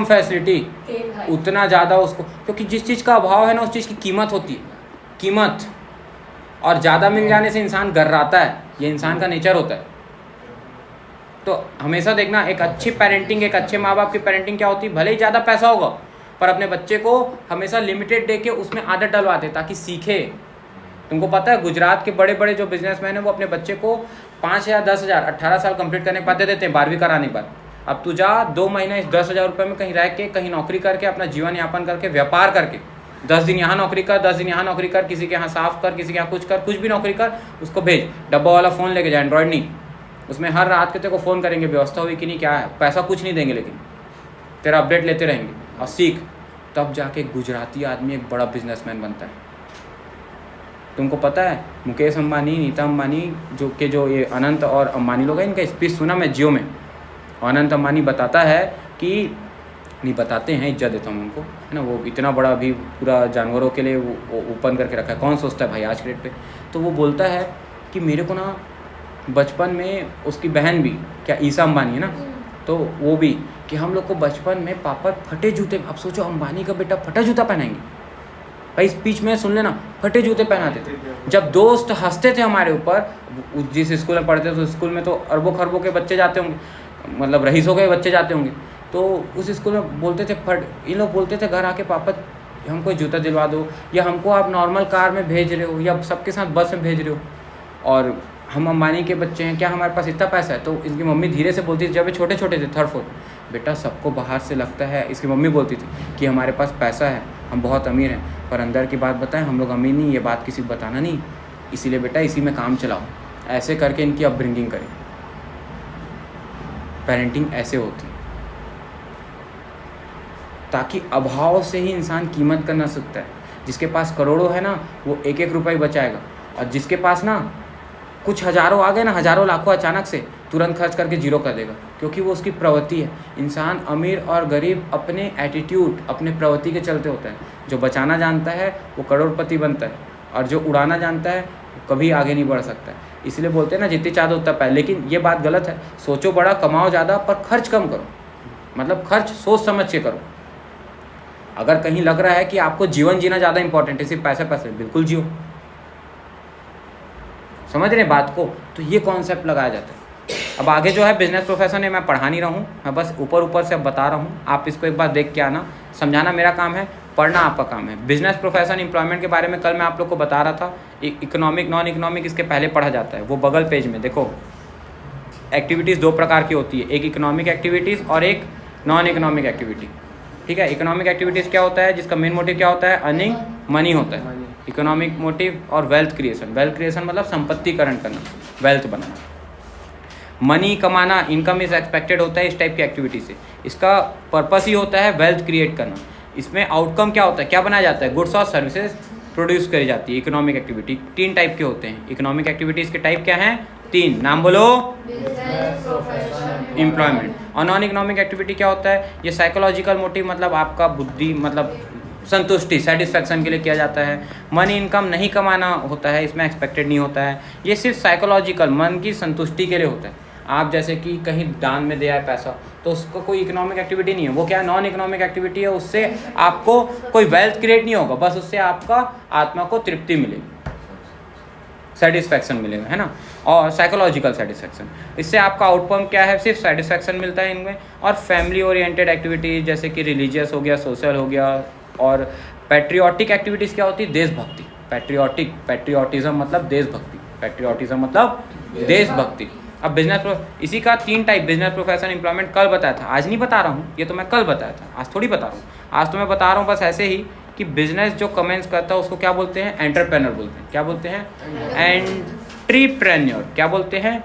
फैसिलिटी उतना ज़्यादा उसको, क्योंकि जिस चीज़ का अभाव है ना उस चीज़ की कीमत होती है, कीमत। और ज़्यादा मिल जाने से इंसान गर्राता है, ये इंसान का नेचर होता है। तो हमेशा देखना, एक अच्छी पेरेंटिंग, एक अच्छे माँ बाप की पेरेंटिंग क्या होती है, भले ही ज़्यादा पैसा होगा पर अपने बच्चे को हमेशा लिमिटेड दे के उसमें आदत डलवाते ताकि सीखे। तुमको पता है गुजरात के बड़े बड़े जो बिजनेसमैन हैं वो अपने बच्चे को 5,000 10,000 18 साल कंप्लीट करने के बाद दे देते हैं, 12वीं कराने के बाद। अब तू जा 2 महीने इस 10,000 रुपये में कहीं रह के, कहीं नौकरी करके, अपना जीवन यापन करके, व्यापार करके, 10 दिन यहाँ नौकरी कर, 10 दिन यहाँ नौकरी कर, किसी के यहाँ साफ कर, किसी के यहाँ कुछ कर, कुछ भी नौकरी कर, उसको भेज। डब्बा वाला फ़ोन लेके जा, एंड्रॉयड नहीं, उसमें हर रात के तेरे को फ़ोन करेंगे, व्यवस्था हुई कि नहीं, क्या है, पैसा कुछ नहीं देंगे लेकिन तेरा अपडेट लेते रहेंगे, और सीख। तब जाके गुजराती आदमी एक बड़ा बिजनेसमैन बनता है। तुमको पता है मुकेश अंबानी, नीता अंबानी जो ये अनंत और अंबानी लोग हैं, इनका स्पीच सुना मैं जियो में। अनंत अंबानी बताता है कि, नहीं बताते हैं, इज्जत देता हूँ उनको, है ना, वो इतना बड़ा अभी पूरा जानवरों के लिए वो ओपन करके रखा है, कौन सोचता है भाई आज के डेट पे। तो वो बोलता है कि मेरे को ना बचपन में, उसकी बहन भी, क्या ईसा अंबानी है ना, तो वो भी, कि हम लोग को बचपन में पापा फटे जूते, अब सोचो अंबानी का बेटा फटा जूता पहनाएंगे भाई, स्पीच में सुन लेना, फटे जूते पहनाते थे। जब दोस्त हंसते थे हमारे ऊपर, जिस स्कूल में पढ़ते थे उस स्कूल में तो अरबों खरबों के बच्चे जाते होंगे, मतलब रईसों के बच्चे जाते होंगे, तो तो उस स्कूल में बोलते थे इन लोग बोलते थे घर आके पापा हमको जूता दिलवा दो, या हमको आप नॉर्मल कार में भेज रहे हो, या सबके साथ बस में भेज रहे हो, और हम अंबानी के बच्चे हैं, क्या हमारे पास इतना पैसा है? तो इसकी मम्मी धीरे से बोलती थी, जब ये छोटे छोटे थे 3rd 4th, बेटा सबको बाहर से लगता है, इसकी मम्मी बोलती थी कि हमारे पास पैसा है, हम बहुत अमीर हैं, पर अंदर की बात बताएं हम लोग अमीर नहीं, ये बात किसी को बताना नहीं, इसीलिए बेटा इसी में काम चलाओ। ऐसे करके इनकी अपब्रिंगिंग करें। पेरेंटिंग ऐसे होती, ताकि अभाव से ही इंसान कीमत करना सीखता है। जिसके पास करोड़ों है ना, वो 1-1 रुपये बचाएगा, और जिसके पास ना कुछ हज़ारों आ गए ना, हज़ारों लाखों अचानक से, तुरंत खर्च करके जीरो कर देगा, क्योंकि वो उसकी प्रवृत्ति है। इंसान अमीर और गरीब अपने एटीट्यूड, अपने प्रवृत्ति के चलते होता है। जो बचाना जानता है वो करोड़पति बनता है, और जो उड़ाना जानता है वो कभी आगे नहीं बढ़ सकता है। इसलिए बोलते हैं ना, जितनी चादर उतना पैर। लेकिन ये बात गलत है, सोचो बड़ा, कमाओ ज़्यादा, पर खर्च कम करो। मतलब खर्च सोच समझ के करो। अगर कहीं लग रहा है कि आपको जीवन जीना ज़्यादा इंपॉर्टेंट है, सिर्फ पैसे बिल्कुल जियो। समझ रहे बात को? तो ये कॉन्सेप्ट लगाया जाता है। अब आगे जो है बिजनेस प्रोफेशन है, मैं पढ़ा नहीं रहा हूँ, मैं बस ऊपर से अब बता रहा हूँ। आप इसको एक बार देख के आना, समझाना मेरा काम है, पढ़ना आपका काम है। बिजनेस प्रोफेशन एम्प्लॉयमेंट के बारे में कल मैं आप लोग को बता रहा था। इकोनॉमिक नॉन इकोनॉमिक इसके पहले पढ़ा जाता है, वो बगल पेज में देखो। एक्टिविटीज़ 2 प्रकार की होती है, एक इकोनॉमिक एक्टिविटीज़ और एक नॉन इकोनॉमिक एक्टिविटी। ठीक है, इकोनॉमिक एक्टिविटीज़ क्या होता है, जिसका मेन मोटिव क्या होता है, अर्निंग मनी होता है। इकोनॉमिक मोटिव और वेल्थ क्रिएशन। वेल्थ क्रिएशन मतलब संपत्तिकरण करना, वेल्थ बनाना, मनी कमाना, इनकम इज एक्सपेक्टेड होता है इस टाइप की एक्टिविटी से। इसका पर्पस ही होता है वेल्थ क्रिएट करना। इसमें आउटकम क्या होता है, क्या बनाया जाता है, गुड्स और सर्विसेज प्रोड्यूस करी जाती है। इकोनॉमिक एक्टिविटी 3 टाइप के होते हैं। इकोनॉमिक एक्टिविटीज़ के टाइप क्या हैं, 3, नाम बोलो। एम्प्लॉयमेंट। और नॉन इकोनॉमिक एक्टिविटी क्या होता है, ये साइकोलॉजिकल मोटिव, मतलब आपका बुद्धि, मतलब संतुष्टि, सेटिस्फैक्शन के लिए किया जाता है। मनी इनकम नहीं कमाना होता है, इसमें एक्सपेक्टेड नहीं होता है। ये सिर्फ साइकोलॉजिकल, मन की संतुष्टि के लिए होता है। आप जैसे कि कहीं दान में दिया है पैसा, तो उसको कोई इकोनॉमिक एक्टिविटी नहीं है, वो क्या है, नॉन इकोनॉमिक एक्टिविटी है। उससे आपको कोई वेल्थ क्रिएट नहीं होगा, बस उससे आपका आत्मा को तृप्ति मिलेगी, सेटिस्फैक्शन मिलेगा, है ना। और साइकोलॉजिकल सेटिस्फैक्शन, इससे आपका आउटकम क्या है, सिर्फ सेटिस्फैक्शन मिलता है इनमें। और फैमिली ओरिएंटेड एक्टिविटीज़ जैसे कि रिलीजियस हो गया, सोशल हो गया। और पैट्रियोटिक एक्टिविटीज़ क्या होती है, देशभक्ति। पैट्रियोटिज्म मतलब देशभक्ति, पैट्रियोटिज्म मतलब देशभक्ति। अब बिजनेस, इसी का 3 टाइप, बिजनेस प्रोफेशन एम्प्लॉयमेंट, कल बताया था, आज नहीं बता रहा हूँ, ये तो मैं कल बताया था, आज थोड़ी बता रहा हूँ। आज तो मैं बता रहा हूँ बस ऐसे ही कि बिजनेस जो कमेंस करता है उसको क्या बोलते हैं, एंटरप्रेन्योर बोलते हैं। क्या बोलते हैं, एंट्रीप्रेन्योर। क्या बोलते हैं,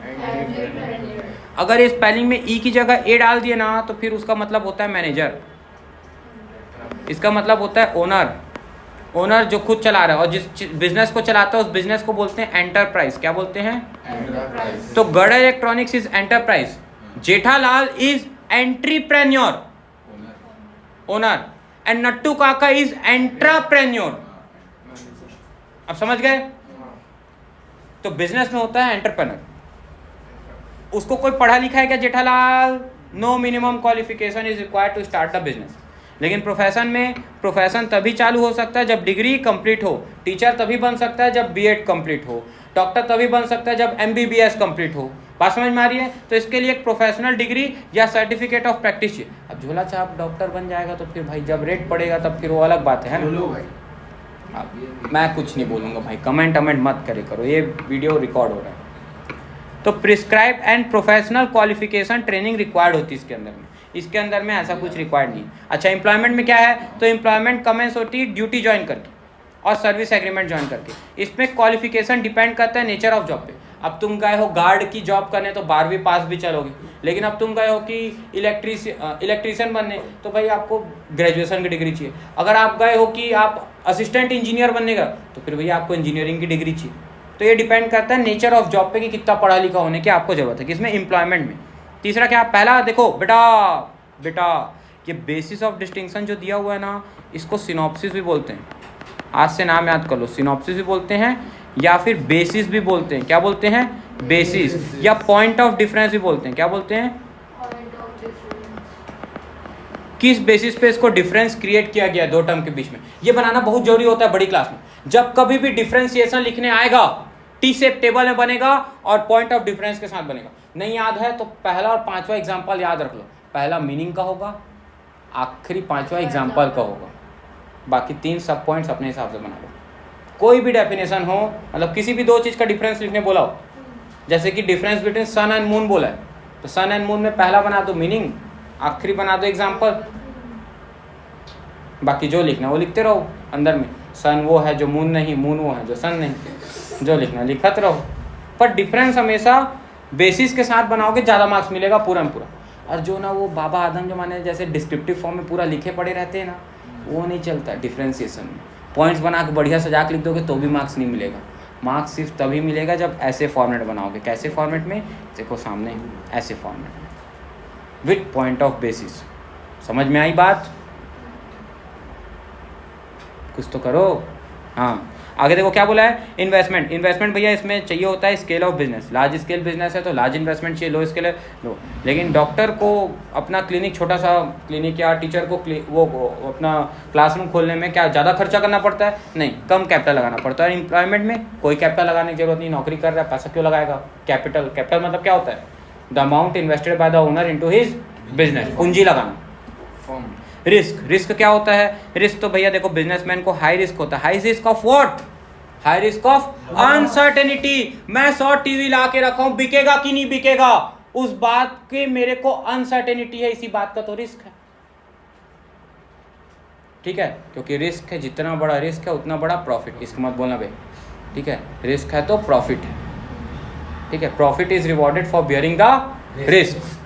अगर इस स्पेलिंग में ई की जगह ए डाल दिए ना, तो फिर उसका मतलब होता है मैनेजर, इसका मतलब होता है ओनर। ओनर जो खुद चला रहा है, और जिस बिजनेस को चलाता है उस बिजनेस को बोलते हैं एंटरप्राइज। क्या बोलते हैं, एंटरप्राइज। तो Gada electronics is enterprise, Jethalal is entrepreneur, owner, and Nattu Kaka is एंट्राप्रेन्योर। अब समझ गए? तो बिजनेस में होता है एंटरप्रेन्योर। उसको कोई पढ़ा लिखा है क्या Jethalal? No minimum qualification is required to start the business. लेकिन प्रोफेशन में, प्रोफेशन तभी चालू हो सकता है जब डिग्री कंप्लीट हो। टीचर तभी बन सकता है जब बीएड कंप्लीट हो। डॉक्टर तभी बन सकता है जब एमबीबीएस कंप्लीट हो। बात समझ में आ रही है? तो इसके लिए एक प्रोफेशनल डिग्री या सर्टिफिकेट ऑफ प्रैक्टिस चाहिए। अब झोला छाप डॉक्टर बन जाएगा तो फिर भाई जब रेट पड़ेगा तब फिर वो अलग बात है ना। अब मैं कुछ नहीं बोलूँगा भाई, कमेंट मत करे करो, ये वीडियो रिकॉर्ड हो रहा है। तो prescribe and professional qualification training required होती है इसके अंदर में। इसके अंदर में ऐसा कुछ रिक्वायर्ड नहीं। अच्छा, एम्प्लॉयमेंट में क्या है? तो एम्प्लॉयमेंट कमेंस होती है ड्यूटी ज्वाइन करके और सर्विस एग्रीमेंट ज्वाइन करके। इसमें क्वालिफिकेशन डिपेंड करता है नेचर ऑफ जॉब पे। अब तुम गए हो गार्ड की जॉब करने तो 12वीं पास भी चलोगे, लेकिन अब तुम गए हो कि इलेक्ट्रीशियन बनने तो भाई आपको ग्रेजुएशन की डिग्री चाहिए। अगर आप गए हो कि आप असिस्टेंट इंजीनियर बनने का तो फिर भैया आपको इंजीनियरिंग की डिग्री चाहिए। तो ये डिपेंड करता है नेचर ऑफ जॉब पे कि कितना पढ़ा लिखा होने की आपको जरूरत है, किसमें, एम्प्लॉयमेंट में। तीसरा क्या, पहला देखो बेटा ये बेसिस ऑफ डिस्टिंक्शन जो दिया हुआ है ना, इसको सिनॉप्सिस भी बोलते हैं। आज से नाम याद कर लो, सिनॉप्सिस भी बोलते हैं या फिर बेसिस भी बोलते हैं। क्या बोलते हैं? बेसिस। या पॉइंट ऑफ डिफरेंस भी बोलते हैं। क्या बोलते हैं? किस बेसिस पे इसको डिफरेंस क्रिएट किया गया 2 टर्म के बीच में, ये बनाना बहुत जरूरी होता है बड़ी क्लास में। जब कभी भी डिफरेंशिएशन लिखने आएगा, टी शेप टेबल में बनेगा और पॉइंट ऑफ डिफरेंस के साथ बनेगा। नहीं याद है तो पहला और 5वां एग्जाम्पल याद रख लो। पहला मीनिंग का होगा, आखिरी पांचवा एग्जाम्पल का होगा, बाकी 3 सब पॉइंट्स अपने हिसाब से बना लो। कोई भी डेफिनेशन हो, मतलब किसी भी 2 चीज़ का डिफरेंस लिखने बोला हो, जैसे कि difference between sun and moon बोला है, तो सन एंड मून में पहला बना दो मीनिंग, आखिरी बना दो एग्जाम्पल, बाकी जो लिखना वो लिखते रहो अंदर में। सन वो है जो मून नहीं, मून वो है जो सन नहीं, जो लिखना लिखत रहो। पर डिफरेंस हमेशा बेसिस के साथ बनाओगे, ज़्यादा मार्क्स मिलेगा पूरा में पूरा। और जो ना वो बाबा आदम जमाने जैसे डिस्क्रिप्टिव फॉर्म में पूरा लिखे पड़े रहते हैं ना, वो नहीं चलता डिफ्रेंसिएशन में। पॉइंट्स बना के बढ़िया सजा के लिख दोगे तो भी मार्क्स नहीं मिलेगा। मार्क्स सिर्फ तभी मिलेगा जब ऐसे फॉर्मेट बनाओगे। कैसे फॉर्मेट में? देखो सामने, ऐसे फॉर्मेट में, विथ पॉइंट ऑफ बेसिस। समझ में आई बात? कुछ तो करो। हाँ, आगे देखो क्या बोला है, इन्वेस्टमेंट। इन्वेस्टमेंट भैया इसमें चाहिए होता है scale of business. Large scale business है तो लार्ज इन्वेस्टमेंट चाहिए, लो स्केल है लो। लेकिन डॉक्टर को अपना क्लिनिक, छोटा सा क्लिनिक, या टीचर को वो अपना क्लासरूम खोलने में क्या ज़्यादा खर्चा करना पड़ता है? नहीं, कम कैपिटल लगाना पड़ता है। एम्प्लॉयमेंट में कोई कैपिटल लगाने की जरूरत नहीं, नौकरी कर रहा है, पैसा क्यों लगाएगा? कैपिटल, कैपिटल मतलब क्या होता है? The amount invested by the owner into his business, पूंजी लगाना। रिस्क, रिस्क क्या होता है? रिस्क तो भैया देखो बिजनेसमैन को हाई रिस्क होता है। High risk of what? High risk of uncertainty. मैं 100 टीवी ला के रखा हूं, बिकेगा कि नहीं बिकेगा, उस बात के मेरे को अनसर्टेनिटी है, इसी बात का तो रिस्क है। ठीक है, क्योंकि रिस्क है, जितना बड़ा रिस्क है उतना बड़ा प्रॉफिट। इसको मत बोलना भाई, ठीक है? रिस्क है तो प्रॉफिट है, ठीक है? Profit is rewarded for bearing the risk.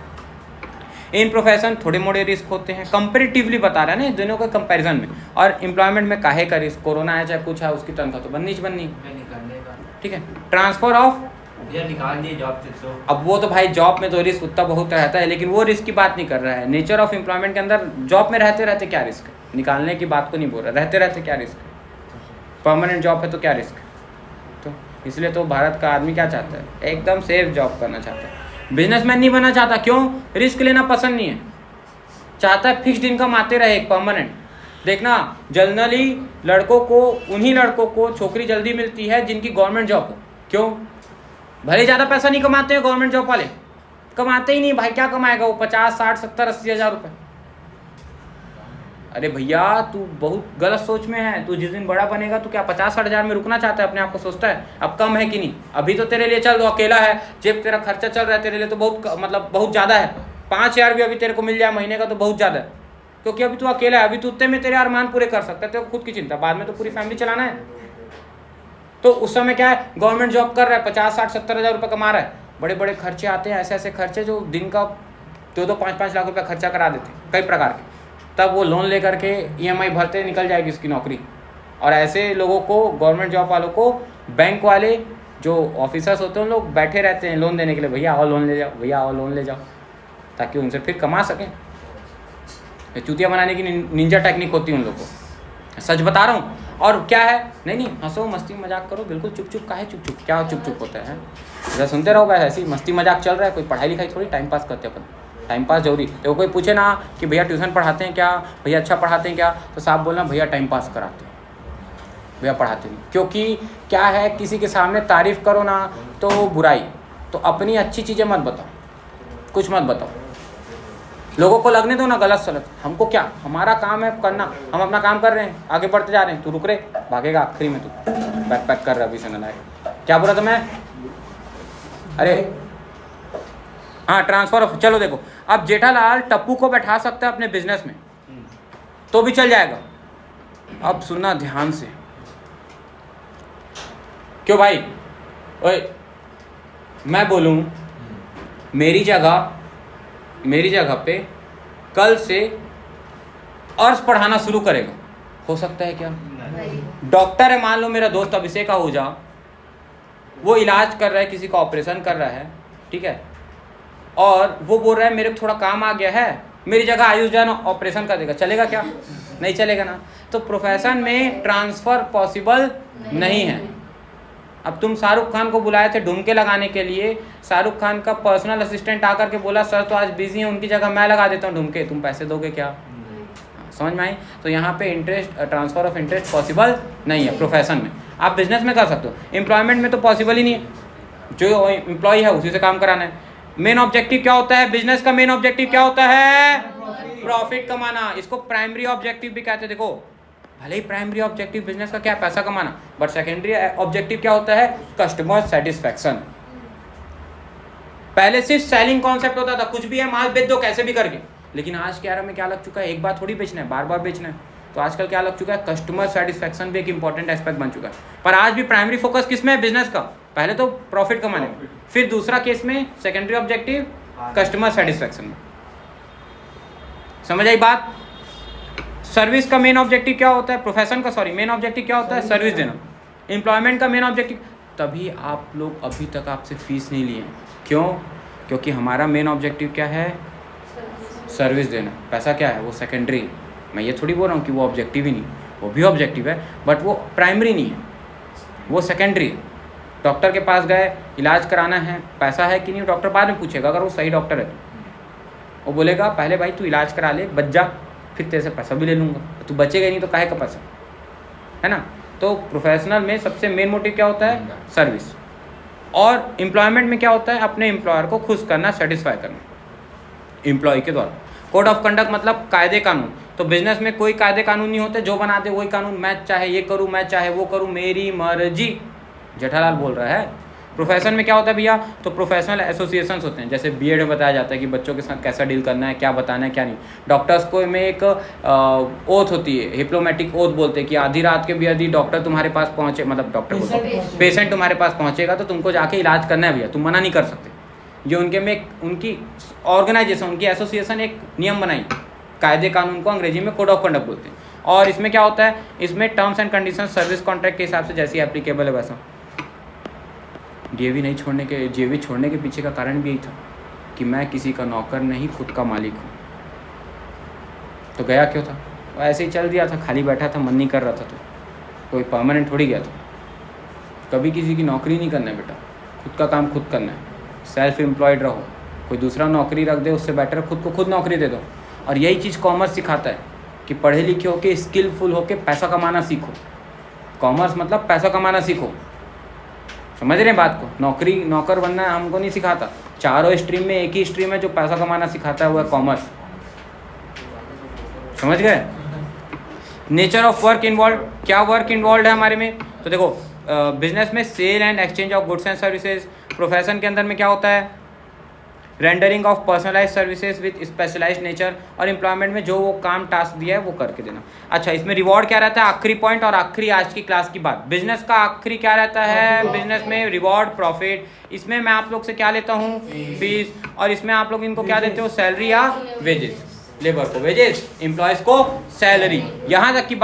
In profession थोड़े मोड़े रिस्क होते हैं, कंपेरेटिवली बता रहा है ना, दोनों के कंपैरिजन में। और एम्प्लॉयमेंट में काहे का रिस्क? कोरोना है चाहे कुछ है, उसकी तनख्वाह तो बननी, ठीक है? ट्रांसफर ऑफ, निकाल दिए जॉब से तो अब वो तो भाई जॉब में तो रिस्क उतना बहुत रहता है, लेकिन वो रिस्क की बात नहीं कर रहा है। नेचर ऑफ एम्प्लॉयमेंट के अंदर जॉब में रहते रहते क्या रिस्क है, निकालने की बात को नहीं बोल रहा, रहते रहते क्या रिस्क है। परमानेंट जॉब है तो क्या रिस्क है? तो इसलिए तो भारत का आदमी क्या चाहता है? एकदम सेफ जॉब करना चाहता है। बिजनेसमैन नहीं बनना चाहता, क्यों? रिस्क लेना पसंद नहीं है, चाहता है फिक्स्ड इनकम आते रहे, परमानेंट। देखना जनरली लड़कों को, उन्हीं लड़कों को छोकरी जल्दी मिलती है जिनकी गवर्नमेंट जॉब हो। क्यों? भले ज़्यादा पैसा नहीं कमाते हैं गवर्नमेंट जॉब वाले, कमाते ही नहीं भाई, क्या कमाएगा वो? 50, 60, 70, 80 हज़ार रुपये। अरे भैया तू बहुत गलत सोच में है। तू जिस दिन बड़ा बनेगा तो क्या 50-60 हज़ार में रुकना चाहता है? अपने आप को सोचता है अब कम है कि नहीं? अभी तो तेरे लिए चल, दो अकेला है, जेब तेरा खर्चा चल रहा है, तेरे लिए तो बहुत, मतलब बहुत ज़्यादा है। 5,000 भी अभी तेरे को मिल जाए महीने का तो बहुत ज़्यादा है, क्योंकि अभी तू अकेला है। अभी तू उतने में तेरे अरमान पूरे कर सकता है, तेरे को खुद की चिंता, बाद में तो पूरी फैमिली चलाना है। तो उस समय क्या है, गवर्नमेंट जॉब कर रहा है, 50, 60, 70 हज़ार रुपये कमा रहा है, बड़े बड़े खर्चे आते हैं, ऐसे ऐसे खर्चे जो दिन का 2-2, 5-5 लाख रुपये खर्चा करा देते हैं कई प्रकार के। तब वो लोन लेकर के EMI भरते निकल जाएगी उसकी नौकरी। और ऐसे लोगों को, गवर्नमेंट जॉब वालों को, बैंक वाले जो ऑफिसर्स होते हैं, लोग बैठे रहते हैं लोन देने के लिए, भैया आओ लोन ले जाओ, भैया आओ लोन ले जाओ, ताकि उनसे फिर कमा सकें। चूतिया बनाने की निंजा टेक्निक होती है उन लोगों को, सच बता रहा हूँ। और क्या है, नहीं हंसो मस्ती मजाक करो, बिल्कुल चुप चुप। काहे चुप चुप? क्या चुप चुप होता है? जरा सुनते रहो भाई, ऐसी मस्ती मजाक चल रहा है, कोई पढ़ाई लिखाई थोड़ी, टाइम पास करते अपन। टाइम पास जरूरी। तो कोई पूछे ना कि भैया ट्यूशन पढ़ाते हैं क्या, भैया अच्छा पढ़ाते हैं क्या, तो साफ बोलना भैया टाइम पास कराते हैं, भैया पढ़ाते नहीं। क्योंकि क्या है, किसी के सामने तारीफ़ करो ना तो बुराई, तो अपनी अच्छी चीज़ें मत बताओ, कुछ मत बताओ, लोगों को लगने दो ना गलत सलत। हमको क्या, हमारा काम है करना, हम अपना काम कर रहे हैं, आगे बढ़ते जा रहे हैं। तू रुक रे, भागेगा आखिरी में, तू बैक पैक कर रहा अभी से ना। क्या बोला था मैं? अरे हाँ, ट्रांसफर ऑफ। चलो देखो, अब जेठालाल टप्पू को बैठा सकता है अपने बिजनेस में तो भी चल जाएगा। अब सुनना ध्यान से, क्यों भाई? ओए मैं बोलूं, मेरी जगह पे कल से अर्श पढ़ाना शुरू करेगा, हो सकता है क्या? डॉक्टर है, मान लो मेरा दोस्त अभिषेक आहूजा, वो इलाज कर रहा है, किसी का ऑपरेशन कर रहा है, ठीक है, और वो बोल रहा है मेरे को थोड़ा काम आ गया है, मेरी जगह आयुष जान ऑपरेशन कर देगा, चलेगा क्या? नहीं चलेगा ना। तो प्रोफेशन में ट्रांसफ़र पॉसिबल नहीं है। अब तुम शाहरुख खान को बुलाए थे ढूंढके लगाने के लिए, शाहरुख खान का पर्सनल असिस्टेंट आकर के बोला सर तो आज बिजी हैं, उनकी जगह मैं लगा देता हूँ ढूंढके, तुम पैसे दोगे क्या? समझ में आई? तो यहाँ पे interest, transfer of interest possible नहीं है प्रोफेशन में। आप बिजनेस में कर सकते हो, एम्प्लॉयमेंट में तो पॉसिबल ही नहीं है। जो एम्प्लॉय है उसी से काम कराना है। मेन ऑब्जेक्टिव क्या होता है? बिजनेस का मेन ऑब्जेक्टिव क्या होता है? प्रॉफिट कमाना। इसको प्राइमरी ऑब्जेक्टिव भी कहते हैं। देखो, भले ही प्राइमरी ऑब्जेक्टिव बिजनेस का क्या है? पैसा कमाना, बट सेकेंडरी ऑब्जेक्टिव क्या होता है? Customer satisfaction. पहले सिर्फ सेलिंग कॉन्सेप्ट होता था, कुछ भी है माल बेच दो कैसे भी करके, लेकिन आज के एरा में क्या लग चुका है? एक बार थोड़ी बेचना है, बार बार बेचना है। तो आजकल क्या लग चुका है? कस्टमर सेटिस्फैक्शन भी एक इंपॉर्टेंट एस्पेक्ट बन चुका है। पर आज भी प्राइमरी फोकस किस में है? बिजनेस का। पहले तो प्रॉफिट कमाने में, फिर दूसरा केस में सेकेंडरी ऑब्जेक्टिव कस्टमर सेटिस्फैक्शन में। समझ आई बात? सर्विस का मेन ऑब्जेक्टिव क्या होता है? प्रोफेशन का मेन ऑब्जेक्टिव क्या होता है? सर्विस देना। एम्प्लॉयमेंट का मेन ऑब्जेक्टिव, तभी आप लोग अभी तक आपसे फीस नहीं लिए। क्यों? क्योंकि हमारा मेन ऑब्जेक्टिव क्या है? सर्विस देना। पैसा क्या है? वो सेकेंडरी। मैं ये थोड़ी बोल रहा हूँ कि वो ऑब्जेक्टिव ही नहीं, वो भी ऑब्जेक्टिव है, बट वो प्राइमरी नहीं है, वो सेकेंडरी है। डॉक्टर के पास गए, इलाज कराना है, पैसा है कि नहीं, डॉक्टर बाद में पूछेगा। अगर वो सही डॉक्टर है तो वो बोलेगा पहले भाई तू इलाज करा ले, बच जा, फिर तेरे से पैसा भी ले लूँगा। तू बचेगा नहीं तो काहे का पैसा, है ना? तो प्रोफेशनल में सबसे मेन मोटिव क्या होता है? सर्विस। और एम्प्लॉयमेंट में क्या होता है? अपने एम्प्लॉयर को खुश करना, सेटिस्फाई करना एम्प्लॉय के द्वारा। कोड ऑफ कंडक्ट मतलब कायदे कानून। तो बिजनेस में कोई कायदे कानून नहीं होते, जो बना दे वही कानून। मैं चाहे ये करूँ, मैं चाहे वो करूँ, मेरी मर्जी। जेठालाल बोल रहा है। प्रोफेशन में क्या होता है भैया? तो प्रोफेशनल एसोसिएशंस होते हैं। जैसे बीएड में बताया जाता है कि बच्चों के साथ कैसा डील करना है, क्या बताना है, क्या नहीं। डॉक्टर्स को में एक ओथ होती है, डिप्लोमेटिक ओथ बोलते हैं कि आधी रात के भी यदि डॉक्टर तुम्हारे पास पहुँचे, मतलब डॉक्टर को पेशेंट तुम्हारे पास पहुँचेगा तो तुमको जाके इलाज करना है भैया, तुम मना नहीं कर सकते। जो उनके में उनकी ऑर्गेनाइजेशन, उनकी एसोसिएशन एक नियम बनाई, कायदे कानून को अंग्रेजी में कोड ऑफ कंडक्ट बोलते हैं। और इसमें क्या होता है? इसमें terms and condition service contract के हिसाब से जैसी एप्लीकेबल है वैसा। जेवी छोड़ने के पीछे का कारण भी यही था कि मैं किसी का नौकर नहीं, खुद का मालिक हूँ। तो गया क्यों था? वो ऐसे ही चल दिया था, खाली बैठा था, मन नहीं कर रहा था, तो कोई परमानेंट थोड़ी गया था। कभी किसी की नौकरी नहीं करना है बेटा, खुद का काम खुद करना है। सेल्फ एम्प्लॉयड रहो, कोई दूसरा नौकरी रख दे उससे बेटर खुद को खुद नौकरी दे दो। और यही चीज़ कॉमर्स सिखाता है कि पढ़े लिखे होके, स्किलफुल होके पैसा कमाना सीखो। कॉमर्स मतलब पैसा कमाना सीखो। समझ रहे हैं बात को? नौकर बनना हमको नहीं सिखाता। चारों स्ट्रीम में एक ही स्ट्रीम है जो पैसा कमाना सिखाता है, वो है कॉमर्स। समझ गए? नेचर ऑफ वर्क इन्वॉल्व, क्या वर्क इन्वॉल्व है हमारे में? तो देखो, बिजनेस में sale and exchange of goods and services. Profession के अंदर में क्या होता है? Rendering of personalize services with specialized nature. और एम्प्लॉयमेंट में जो वो काम टास्क दिया है वो करके देना। अच्छा, इसमें रिवॉर्ड क्या रहता है? आखिरी पॉइंट और आखिरी आज की क्लास की बात, बिजनेस का आखिरी क्या रहता है? बिजनेस में रिवॉर्ड, प्रॉफिट। इसमें मैं आप लोग से क्या लेता हूँ? फीस। और इसमें आप लोग इनको क्या देते हो? सैलरी या वेजेस। लेबर को वेजेस, एम्प्लॉयज़ को सैलरी। यहाँ तक की